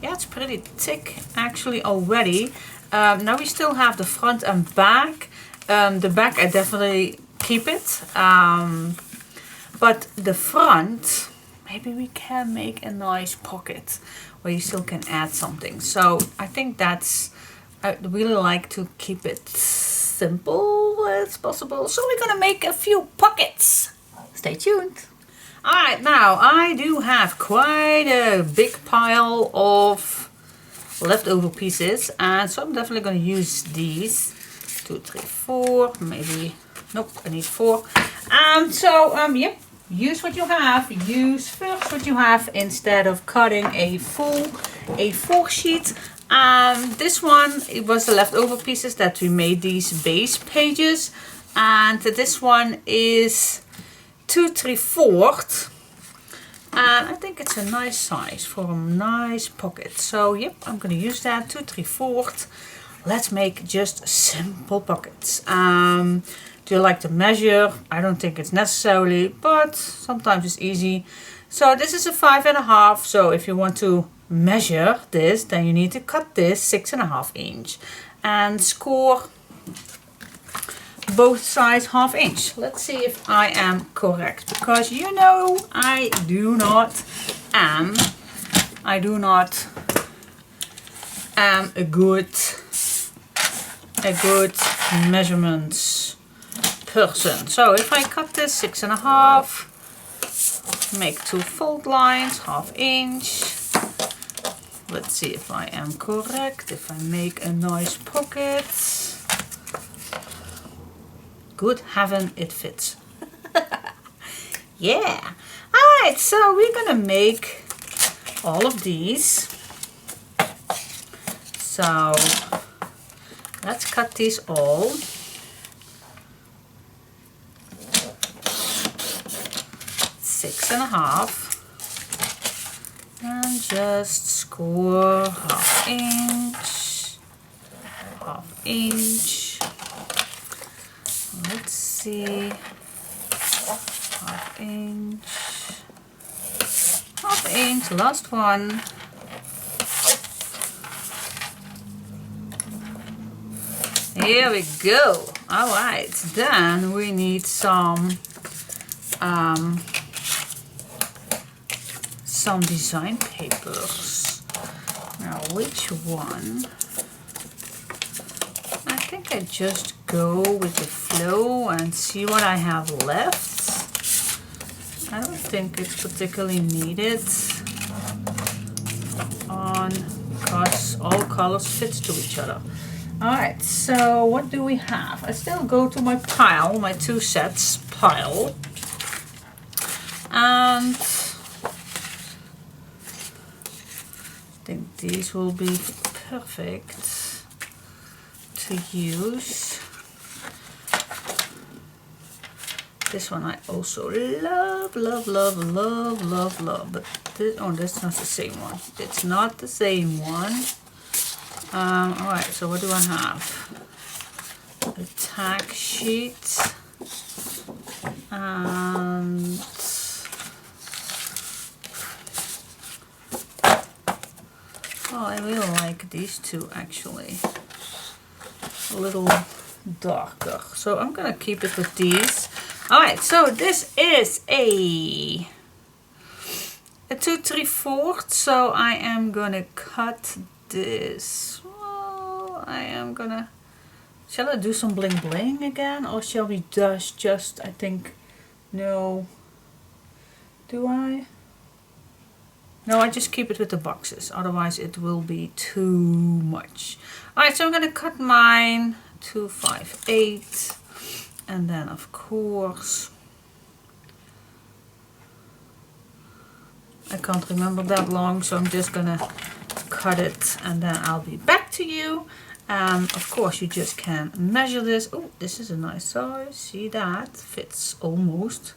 yeah, it's pretty thick actually already. Now we still have the front and back. The back I definitely keep it, but the front maybe we can make a nice pocket where you still can add something. So I think that's, I really like to keep it simple as possible. So we're gonna make a few pockets. Stay tuned. Alright, now I do have quite a big pile of leftover pieces, and so I'm definitely going to use these. 2, 3, 4, maybe, nope, I need 4. Yeah, use what you have. Use first what you have instead of cutting a full A4 sheet. This one, it was the leftover pieces that we made these beige pages, and this one is 2 3/4, and I think it's a nice size for a nice pocket. So yep, I'm going to use that 2 3/4. Let's make just simple pockets. Do you like to measure? I don't think it's necessarily, but sometimes it's easy. So this is a 5.5. So if you want to measure this, then you need to cut this 6.5 inch and score both sides 1/2 inch. Let's see if I am correct, because you know I do not am a good measurements person. So if I cut this 6.5, make 2 fold lines 1/2 inch. Let's see if I am correct, if I make a nice pocket. Good heaven, it fits. Yeah. Alright, so we're gonna make all of these. So let's cut these all. Six and a half. And just score 1/2 inch. 1/2 inch. Let's see, 1/2 inch, 1/2 inch, last one. Here we go. All right, then we need some design papers. Now, which one? I think I just go with the flow and see what I have left. I don't think it's particularly needed because all colors fit to each other. Alright, so what do we have? I still go to my pile, my 2 sets pile. And I think these will be perfect to use. This one I also love, but this, oh, that's not the same one. It's not the same one. Alright, so what do I have? A tag sheet, and oh, I really like these two actually. A little darker, so I'm gonna keep it with these. Alright, so this is a 2 3/4, so I am gonna cut this. Well, I am gonna, shall I do some bling bling again, or shall we just I think, no, do I? No, I just keep it with the boxes, otherwise it will be too much. Alright, so I'm gonna cut mine to 5/8, and then of course I can't remember that long, so I'm just gonna cut it and then I'll be back to you. Of course you just can measure this. Oh, this is a nice size, see that? Fits almost.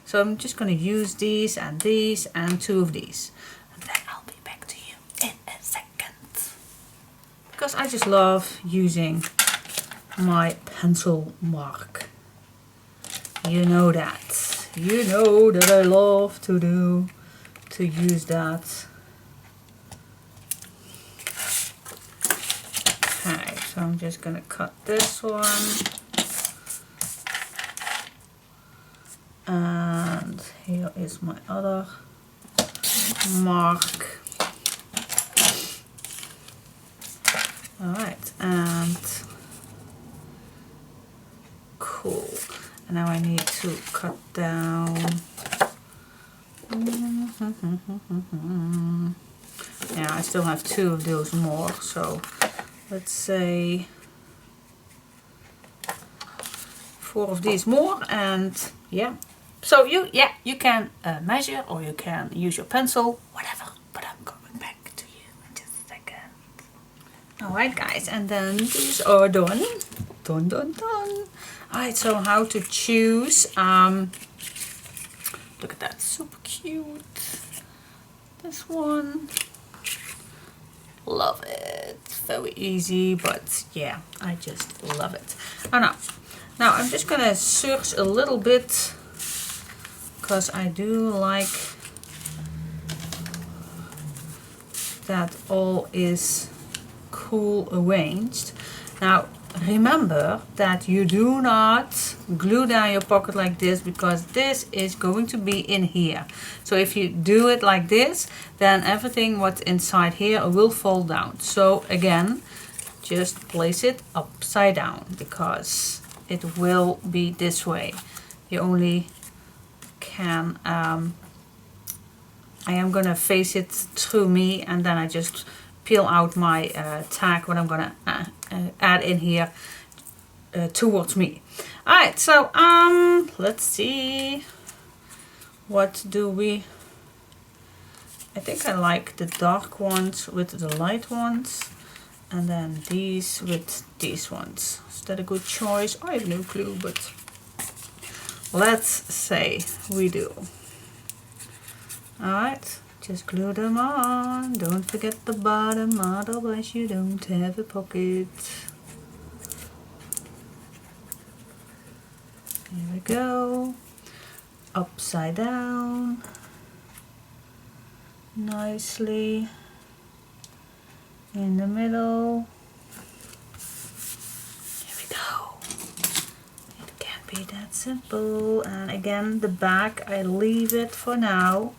So I'm just gonna use these and 2 of these. And then I'll be back to you in a second. Because I just love using my pencil mark. You know that. You know that I love to use that. Okay, so I'm just gonna cut this one. And here is my other mark. Alright, and cool. And now I need to cut down. Yeah, I still have 2 of those more, so let's say 4 of these more, and yeah. So you can measure, or you can use your pencil, whatever. But I'm coming back to you in just a second. Alright guys, and then these are done. Done, done, done. Alright, so how to choose. Look at that, super cute. This one. Love it. Very easy, but yeah, I just love it. Now I'm just gonna search a little bit, because I do like that all is cool arranged. Now remember that you do not glue down your pocket like this, because this is going to be in here. So if you do it like this, then everything what's inside here will fall down. So again, just place it upside down, because it will be this way. You only can I am gonna face it through me, and then I just peel out my tag what I'm gonna add in here towards me. Alright, so let's see, what do we, I think I like the dark ones with the light ones, and then these with these ones. Is that a good choice? I have no clue, but let's say we do. Alright, just glue them on. Don't forget the bottom, otherwise you don't have a pocket. Here we go. Upside down. Nicely. In the middle. Here we go. It can't be that simple. And again, the back, I leave it for now.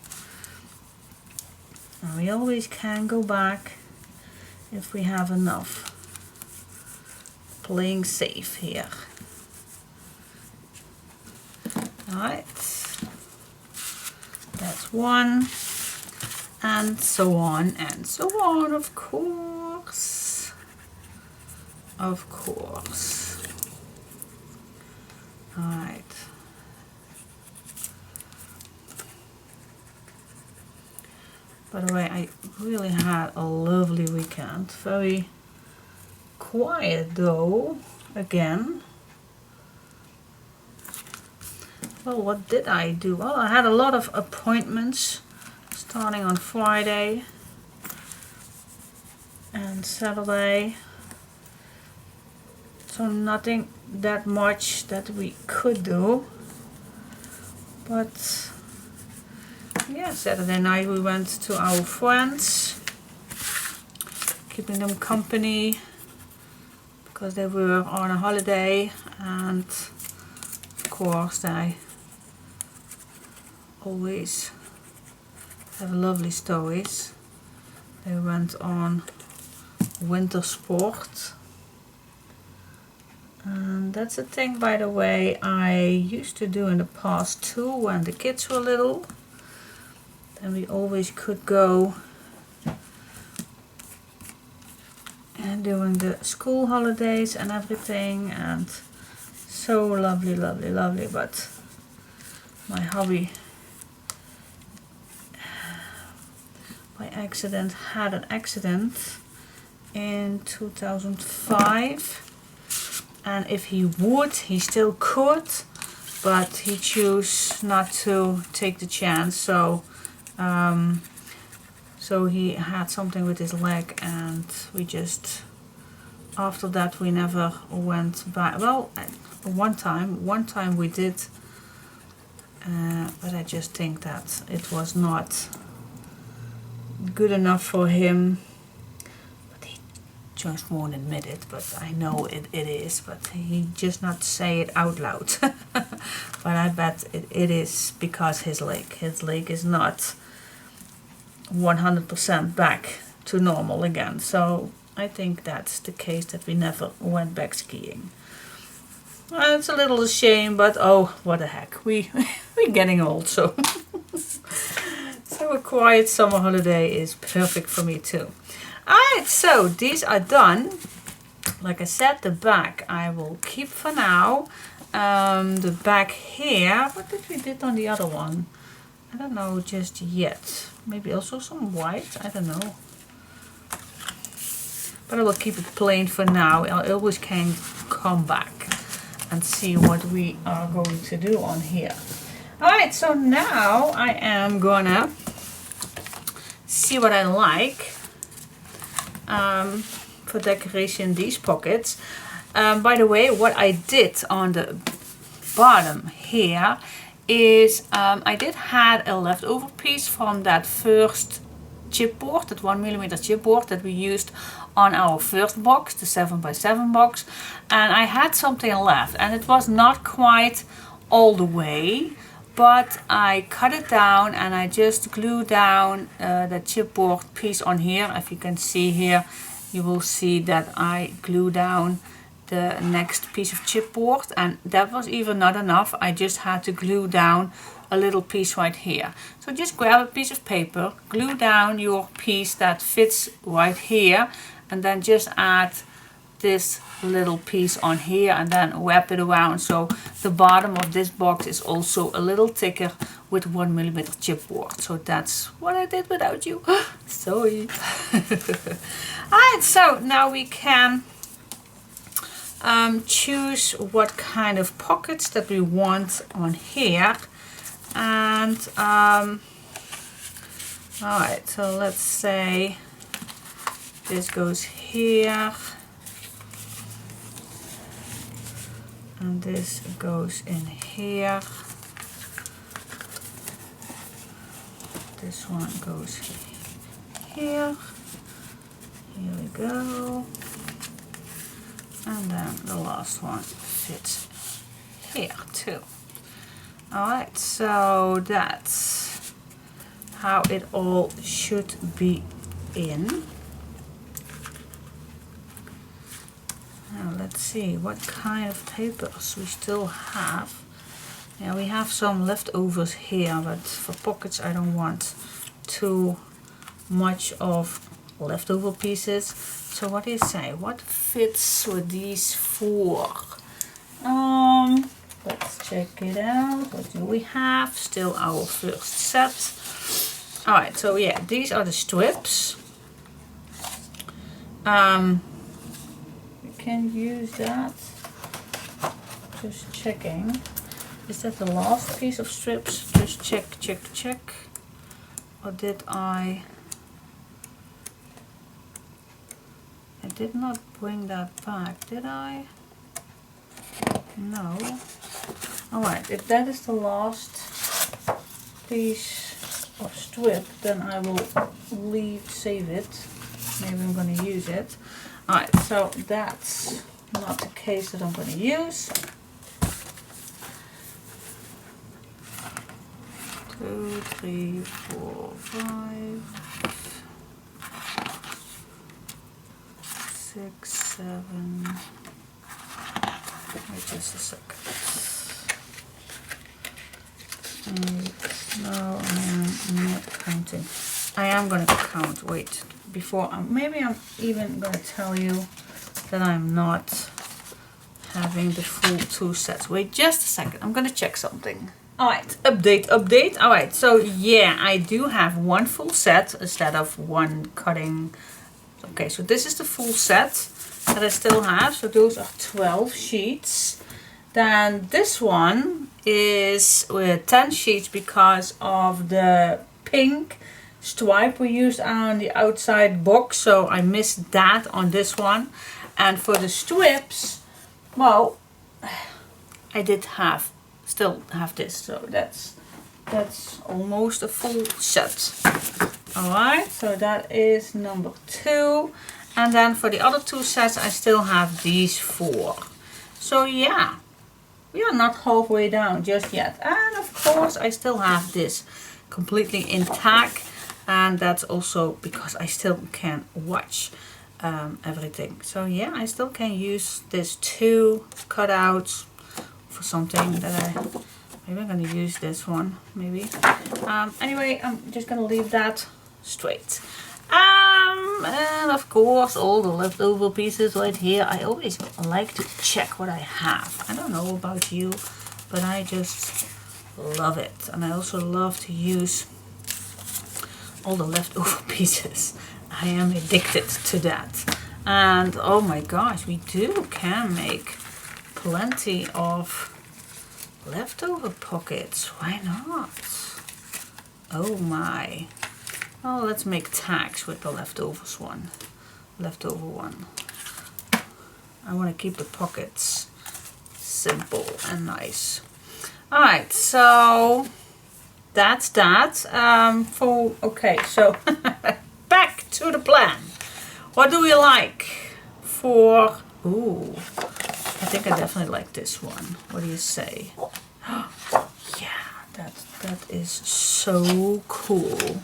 And we always can go back if we have enough. Playing safe here. Alright. That's one. And so on and so on, of course. Of course. Alright. By the way, I really had a lovely weekend. Very quiet though, again. Well, what did I do? Well, I had a lot of appointments starting on Friday and Saturday. So nothing that much that we could do. But yeah, Saturday night we went to our friends, keeping them company because they were on a holiday, and of course they always have lovely stories. They went on winter sport, and that's a thing, by the way, I used to do in the past too when the kids were little. And we always could go, and during the school holidays and everything, and so lovely, lovely, lovely. But my hubby by accident had an accident in 2005, and if he would, he still could, but he chose not to take the chance. So he had something with his leg, and we just, after that we never went back. Well, one time we did, but I just think that it was not good enough for him. But he just won't admit it, but I know it is, but he just not say it out loud. But I bet it is because his leg is not 100% back to normal again. So I think that's the case, that we never went back skiing. It's a little a shame, but oh, what the heck, we're getting old, so so a quiet summer holiday is perfect for me too. Alright, so these are done. Like I said, the back I will keep for now. The back here, what did we did on the other one? I don't know just yet. Maybe also some white, I don't know. But I will keep it plain for now. I always can come back and see what we are going to do on here. Alright, so now I am gonna see what I like for decoration, these pockets. By the way, what I did on the bottom here is I did had a leftover piece from that first chipboard, that 1mm chipboard that we used on our first box, the 7x7 box, and I had something left, and it was not quite all the way, but I cut it down and I just glued down the chipboard piece on here. If you can see here, you will see that I glue down the next piece of chipboard, and that was even not enough. I just had to glue down a little piece right here. So just grab a piece of paper, glue down your piece that fits right here, and then just add this little piece on here and then wrap it around, so the bottom of this box is also a little thicker with 1mm chipboard. So that's what I did without you. Sorry. Alright, so now we can choose what kind of pockets that we want on here. And alright, so let's say this goes here and this goes in here. This one goes here. Here we go. And then the last one fits here too. Alright, so that's how it all should be in. Now let's see what kind of papers we still have. Yeah, we have some leftovers here, but for pockets I don't want too much of leftover pieces. So what do you say? What fits with these four? Let's check it out. What do we have? Still our first set. Alright, so yeah, these are the strips. We can use that. Just checking. Is that the last piece of strips? Just check. Or did I did not bring that back, did I? No. Alright, if that is the last piece of strip, then I will save it. Maybe I'm going to use it. Alright, so that's not the case that I'm going to use. 2, 3, 4, 5, 6, 7. Wait just a second. No, I'm not counting. I am going to count. Wait, before maybe I'm even going to tell you that I'm not having the full 2 sets. Wait just a second. I'm going to check something. Alright, update. Alright, so yeah, I do have 1 full set instead of 1 cutting. Okay, so this is the full set that I still have. So those are 12 sheets. Then this one is with 10 sheets because of the pink stripe we used on the outside box. So I missed that on this one. And for the strips, well, I did still have this. So that's almost a full set. Alright, so that is number 2. And then for the other 2 sets, I still have these 4. So yeah, we are not halfway down just yet. And of course, I still have this completely intact. and that's also because I still can watch everything. So yeah, I still can use this 2 cutouts for something that maybe I'm gonna use this one, maybe. Anyway, I'm just gonna leave that straight. And of course all the leftover pieces right here. I always like to check what I have. I don't know about you, but I just love it. And I also love to use all the leftover pieces. I am addicted to that. And oh my gosh, we can make plenty of leftover pockets. Why not? Oh my. Oh, let's make tags with the leftover one. I want to keep the pockets simple and nice. Alright, so that's that. Okay, so back to the plan. What do we like for... Ooh, I think I definitely like this one. What do you say? Yeah, that is so cool.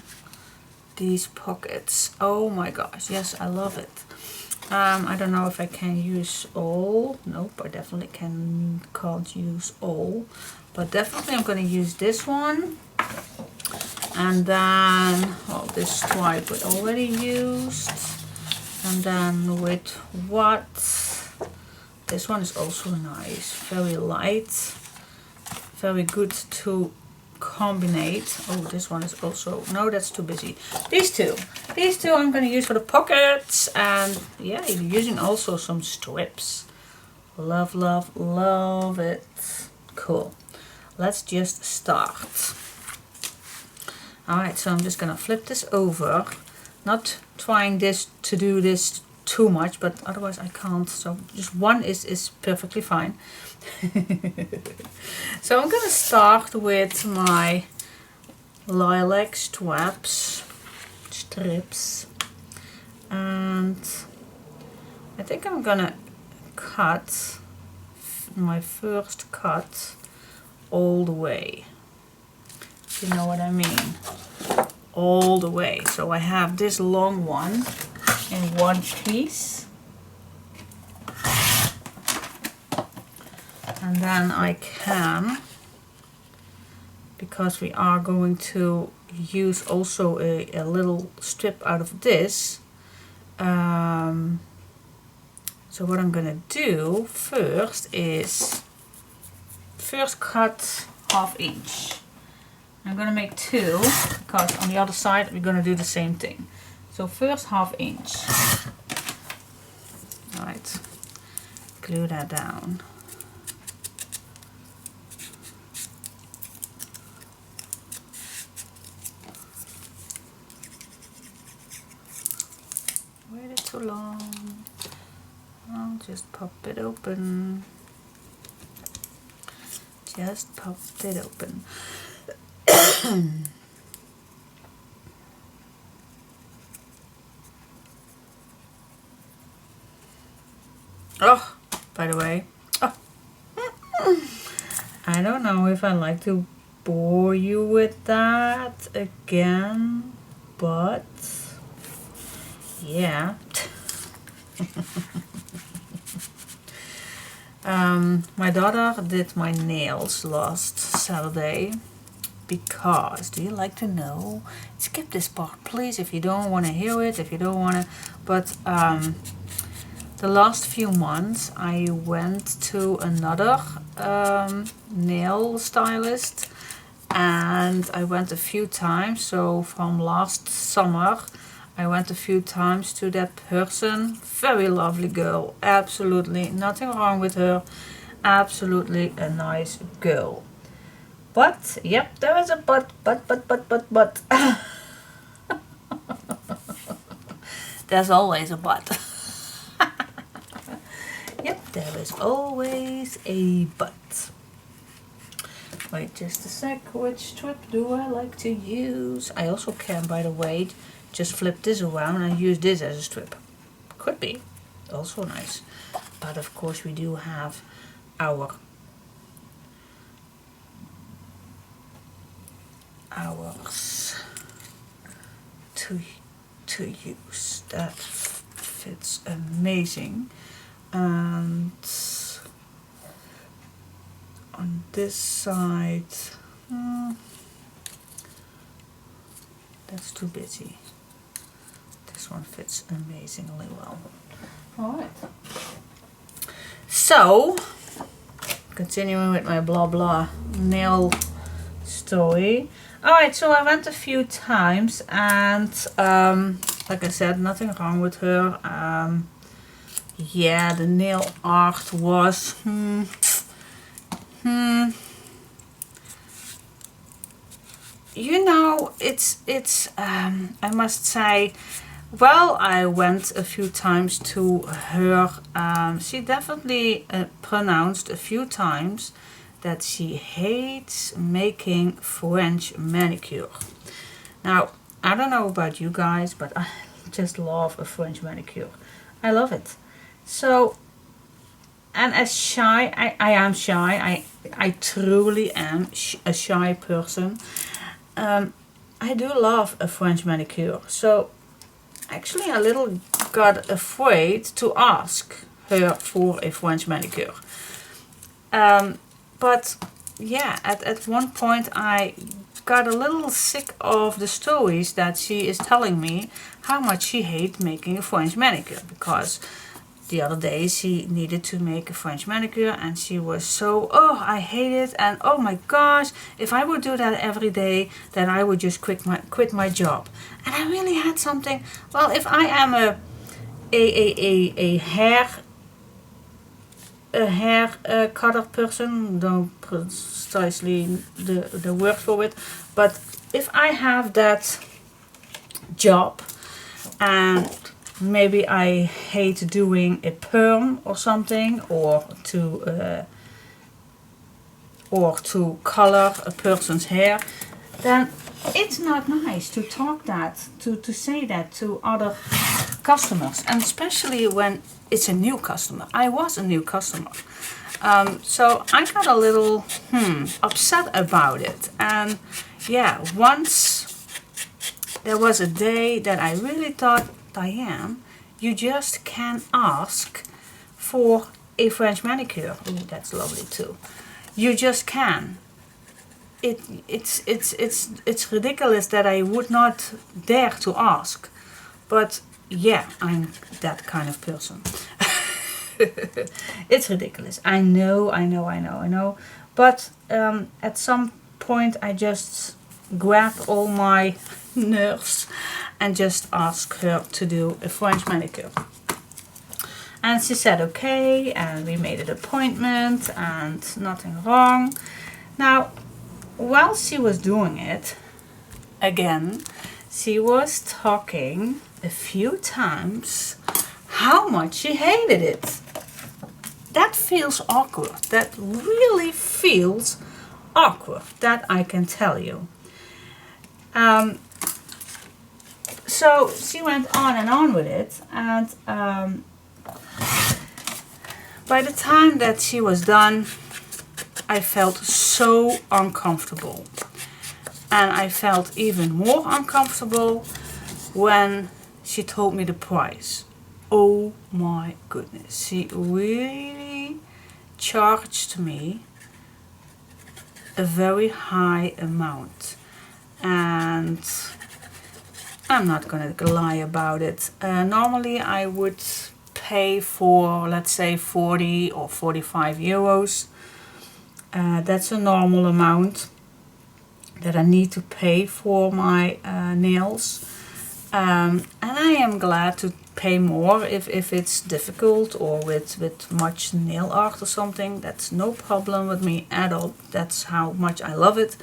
These pockets. Oh my gosh, yes, I love it. I don't know if I can use all. Nope, I definitely can't use all. But definitely I'm going to use this one. And then, well, this stripe we already used. And then with what? This one is also nice. Very light. Very good to combinate. Oh, this one is also, no, that's too busy. These two I'm going to use for the pockets, and yeah, I'm using also some strips. Love, love, love it. Cool. Let's just start. Alright, so I'm just going to flip this over, not trying to do this too much, but otherwise I can't, so just one is perfectly fine. So I'm gonna start with my lilac strips, and I think I'm gonna cut my first cut all the way, if you know what I mean, all the way. So I have this long one in one piece, and then I can, because we are going to use also a little strip out of this, so what I'm gonna do first is cut 1/2 inch. I'm gonna make 2 because on the other side we're gonna do the same thing. So first 1/2 inch. Alright, glue that down. Wait, it's too long. I'll just pop it open. Just popped it open. Oh, by the way, oh. I don't know if I like to bore you with that again, but yeah. My daughter did my nails last Saturday because, do you like to know? Skip this part, please, if you don't want to hear it, if you don't want to, but the last few months I went to another nail stylist, and I went a few times. So from last summer I went a few times to that person. Very lovely girl, absolutely nothing wrong with her, absolutely a nice girl. But yep, there is a but. There's always a but. Yep, there is always a but. Wait just a sec, which strip do I like to use? I also can, by the way, just flip this around and use this as a strip. Could be, also nice. But of course we do have our to use. That fits amazing. And on this side, that's too busy. This one fits amazingly well. Alright. So, continuing with my blah blah nail story. Alright, so I went a few times and like I said, nothing wrong with her. Yeah, the nail art was you know, it's I must say, well, I went a few times to her. She definitely pronounced a few times that she hates making French manicure. Now, I don't know about you guys, but I just love a French manicure. I love it. So, and as shy, I am shy. I truly am a shy person. I do love a French manicure. So, actually a little got afraid to ask her for a French manicure. But yeah, at one point I got a little sick of the stories that she is telling me how much she hates making a French manicure, because the other day she needed to make a French manicure and she was so, oh, I hate it, and oh my gosh, if I would do that every day, then I would just quit my job. And I really had something, well, if I am a hair cutter person, don't precisely the word for it, but if I have that job and maybe I hate doing a perm or something, or to color a person's hair, then it's not nice to talk that, to say that to other customers, and especially when it's a new customer. I was a new customer. So I got a little upset about it. And yeah, once there was a day that I really thought, Diane, you just can't ask for a French manicure. Ooh, that's lovely too. You just can. It's ridiculous that I would not dare to ask. But yeah, I'm that kind of person. It's ridiculous. I know. But at some point I just grab all my nerves and just ask her to do a French manicure. And she said okay, and we made an appointment and nothing wrong. Now, while she was doing it, again, she was talking a few times how much she hated it. That feels awkward. That really feels awkward. That I can tell you. So she went on and on with it, and by the time that she was done, I felt so uncomfortable. And I felt even more uncomfortable when she told me the price. Oh my goodness, she really charged me a very high amount. And I'm not gonna lie about it. Normally I would pay for, let's say, 40 or 45 euros. That's a normal amount that I need to pay for my nails. And I am glad to pay more if it's difficult or with much nail art or something. That's no problem with me at all. That's how much I love it.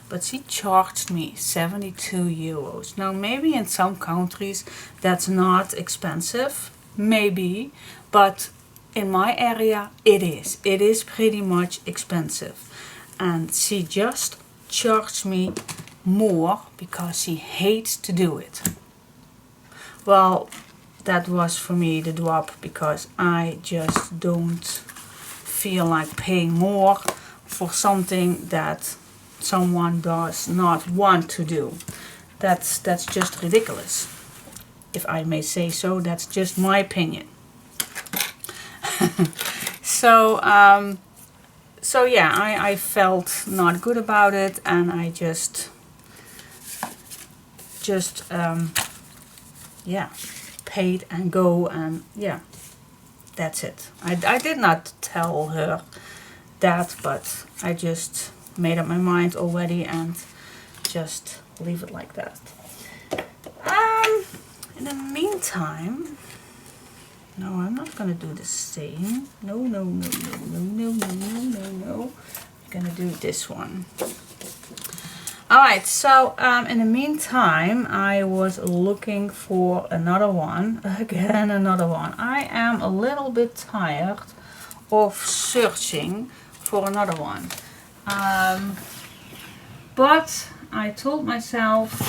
But she charged me 72 euros. Now maybe in some countries that's not expensive, maybe, but in my area it is. It is pretty much expensive. And she just charged me more because she hates to do it. Well, that was for me the drop, because I just don't feel like paying more for something that someone does not want to do. that's just ridiculous. If I may say so, that's just my opinion. So so yeah, I felt not good about it, and I just yeah, paid and go, and yeah, that's it. I did not tell her that, but I just made up my mind already and just leave it like that. In the meantime, no, I'm not gonna do the same. No, no, no, no, no, no, no, no, no, no. I'm gonna do this one. Alright, so in the meantime, I was looking for another one. Again, another one. I am a little bit tired of searching for another one. But I told myself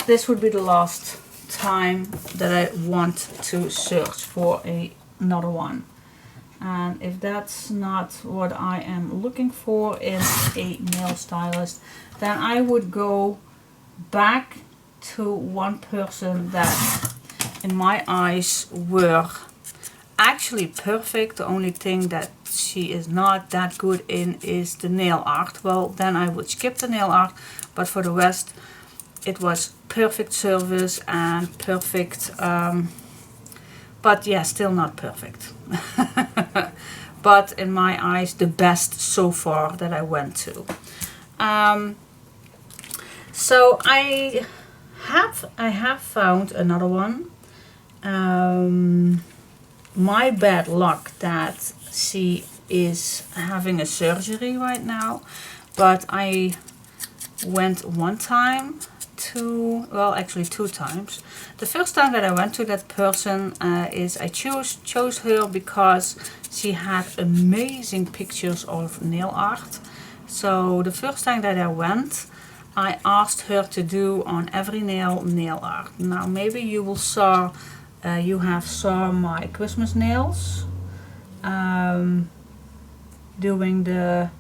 this would be the last time that I want to search for another one. And if that's not what I am looking for in a nail stylist, then I would go back to one person that in my eyes were actually perfect. The only thing that she is not that good in is the nail art. Well, then I would skip the nail art, but for the rest it was perfect service and perfect, but yeah, still not perfect. But in my eyes, the best so far that I went to. So I have found another one. My bad luck that she is having a surgery right now, but I went one time to, well, actually 2 times. The first time that I went to that person is I chose her because she had amazing pictures of nail art. So the first time that I went, I asked her to do on every nail art. Now maybe you will saw you have saw my Christmas nails, doing the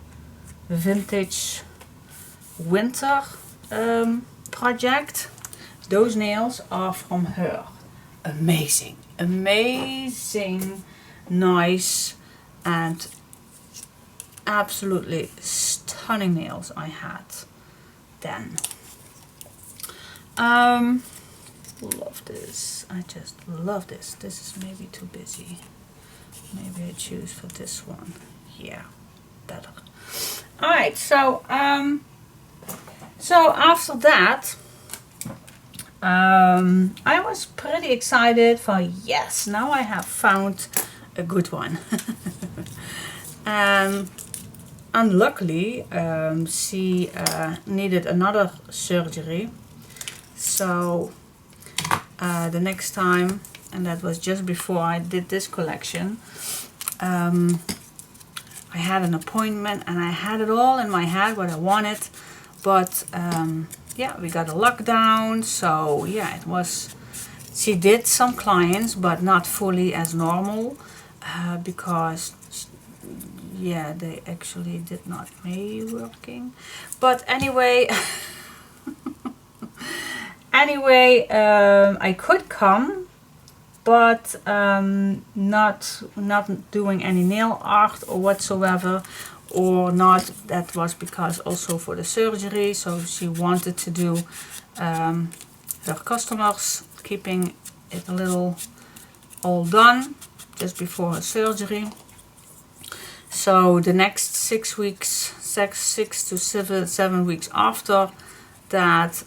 vintage winter project. Those nails are from her. Amazing, amazing, nice, and absolutely stunning nails I had then. Love this. I just love this. This is maybe too busy. Maybe I choose for this one. Yeah, better. Alright, so so after that, I was pretty excited for, yes, now I have found a good one. Unluckily, she needed another surgery. So the next time, and that was just before I did this collection, I had an appointment and I had it all in my head what I wanted, but yeah, we got a lockdown, so yeah, it was, she did some clients but not fully as normal, because yeah, they actually did not make working. But anyway, anyway, I could come, but not doing any nail art or whatsoever, or not. That was because also for the surgery, so she wanted to do her customers, keeping it a little all done just before her surgery. So the next 6 weeks, 6 to 7 weeks after that,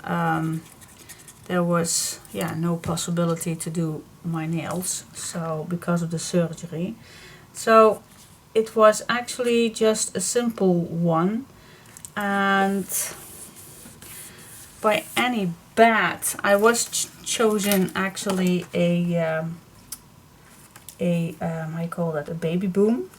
there was, yeah, no possibility to do my nails, so because of the surgery. So it was actually just a simple one, and by any bad, I was chosen actually a I call that a baby boom.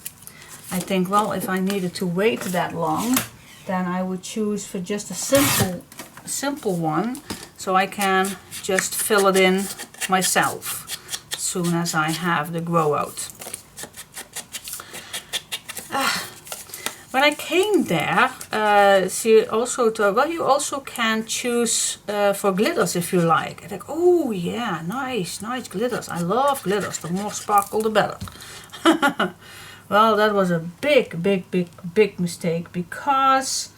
I think, well, if I needed to wait that long, then I would choose for just a simple one, so I can just fill it in myself as soon as I have the grow out. when I came there, she also told, well, you also can choose for glitters if you like. And like, oh yeah, nice glitters. I love glitters. The more sparkle, the better. Well, that was a big mistake, because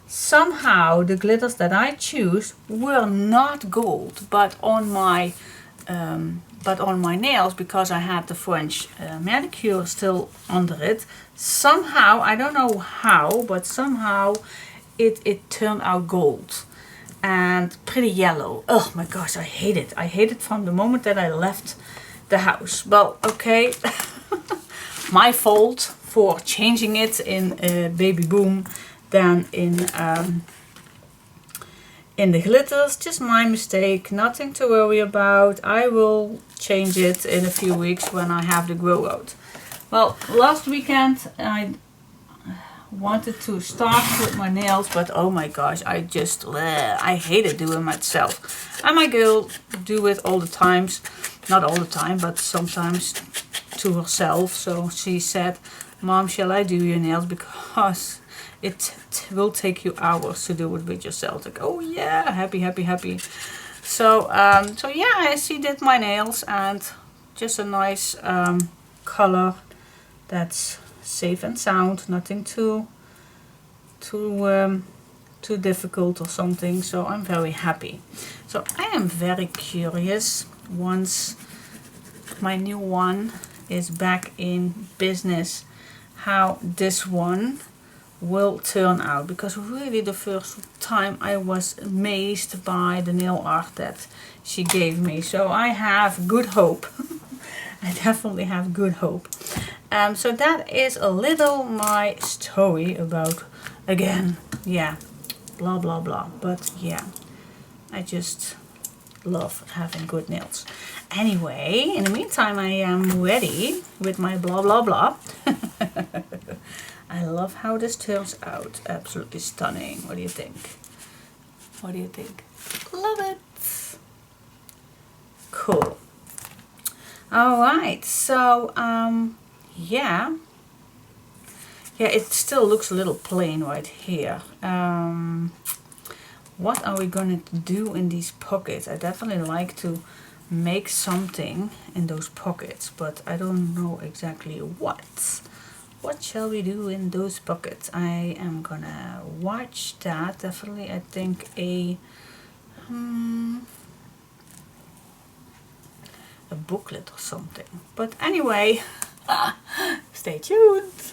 somehow the glitters that I choose were not gold, but on my nails, because I had the French manicure still under it. Somehow, I don't know how, but somehow it turned out gold and pretty yellow. Oh my gosh, I hate it. I hate it from the moment that I left the house. Well, okay. My fault for changing it in Baby Boom than in the glitters. Just my mistake, nothing to worry about. I will change it in a few weeks when I have the grow out. Well, last weekend I wanted to start with my nails, but oh my gosh, I hated doing myself. And my girl do it all the times, not all the time, but sometimes to herself. So she said, Mom, shall I do your nails, because it will take you hours to do it with yourself. Like, oh yeah, happy. So yeah, she did my nails, and just a nice color that's safe and sound, nothing too difficult or something. So I'm very happy. So I am very curious, once my new one is back in business, how this one will turn out, because really the first time I was amazed by the nail art that she gave me. So I have good hope. I definitely have good hope. So that is a little my story about, again, yeah, blah blah blah, but yeah, I just love having good nails. Anyway, in the meantime, I am ready with my blah blah blah. I love how this turns out. Absolutely stunning. What do you think? What do you think? Love it. Cool. Alright, so yeah, it still looks a little plain right here. What are we going to do in these pockets? I definitely like to make something in those pockets, but I don't know exactly what. What shall we do in those pockets? I am gonna watch that. Definitely, I think a booklet or something. But anyway, stay tuned.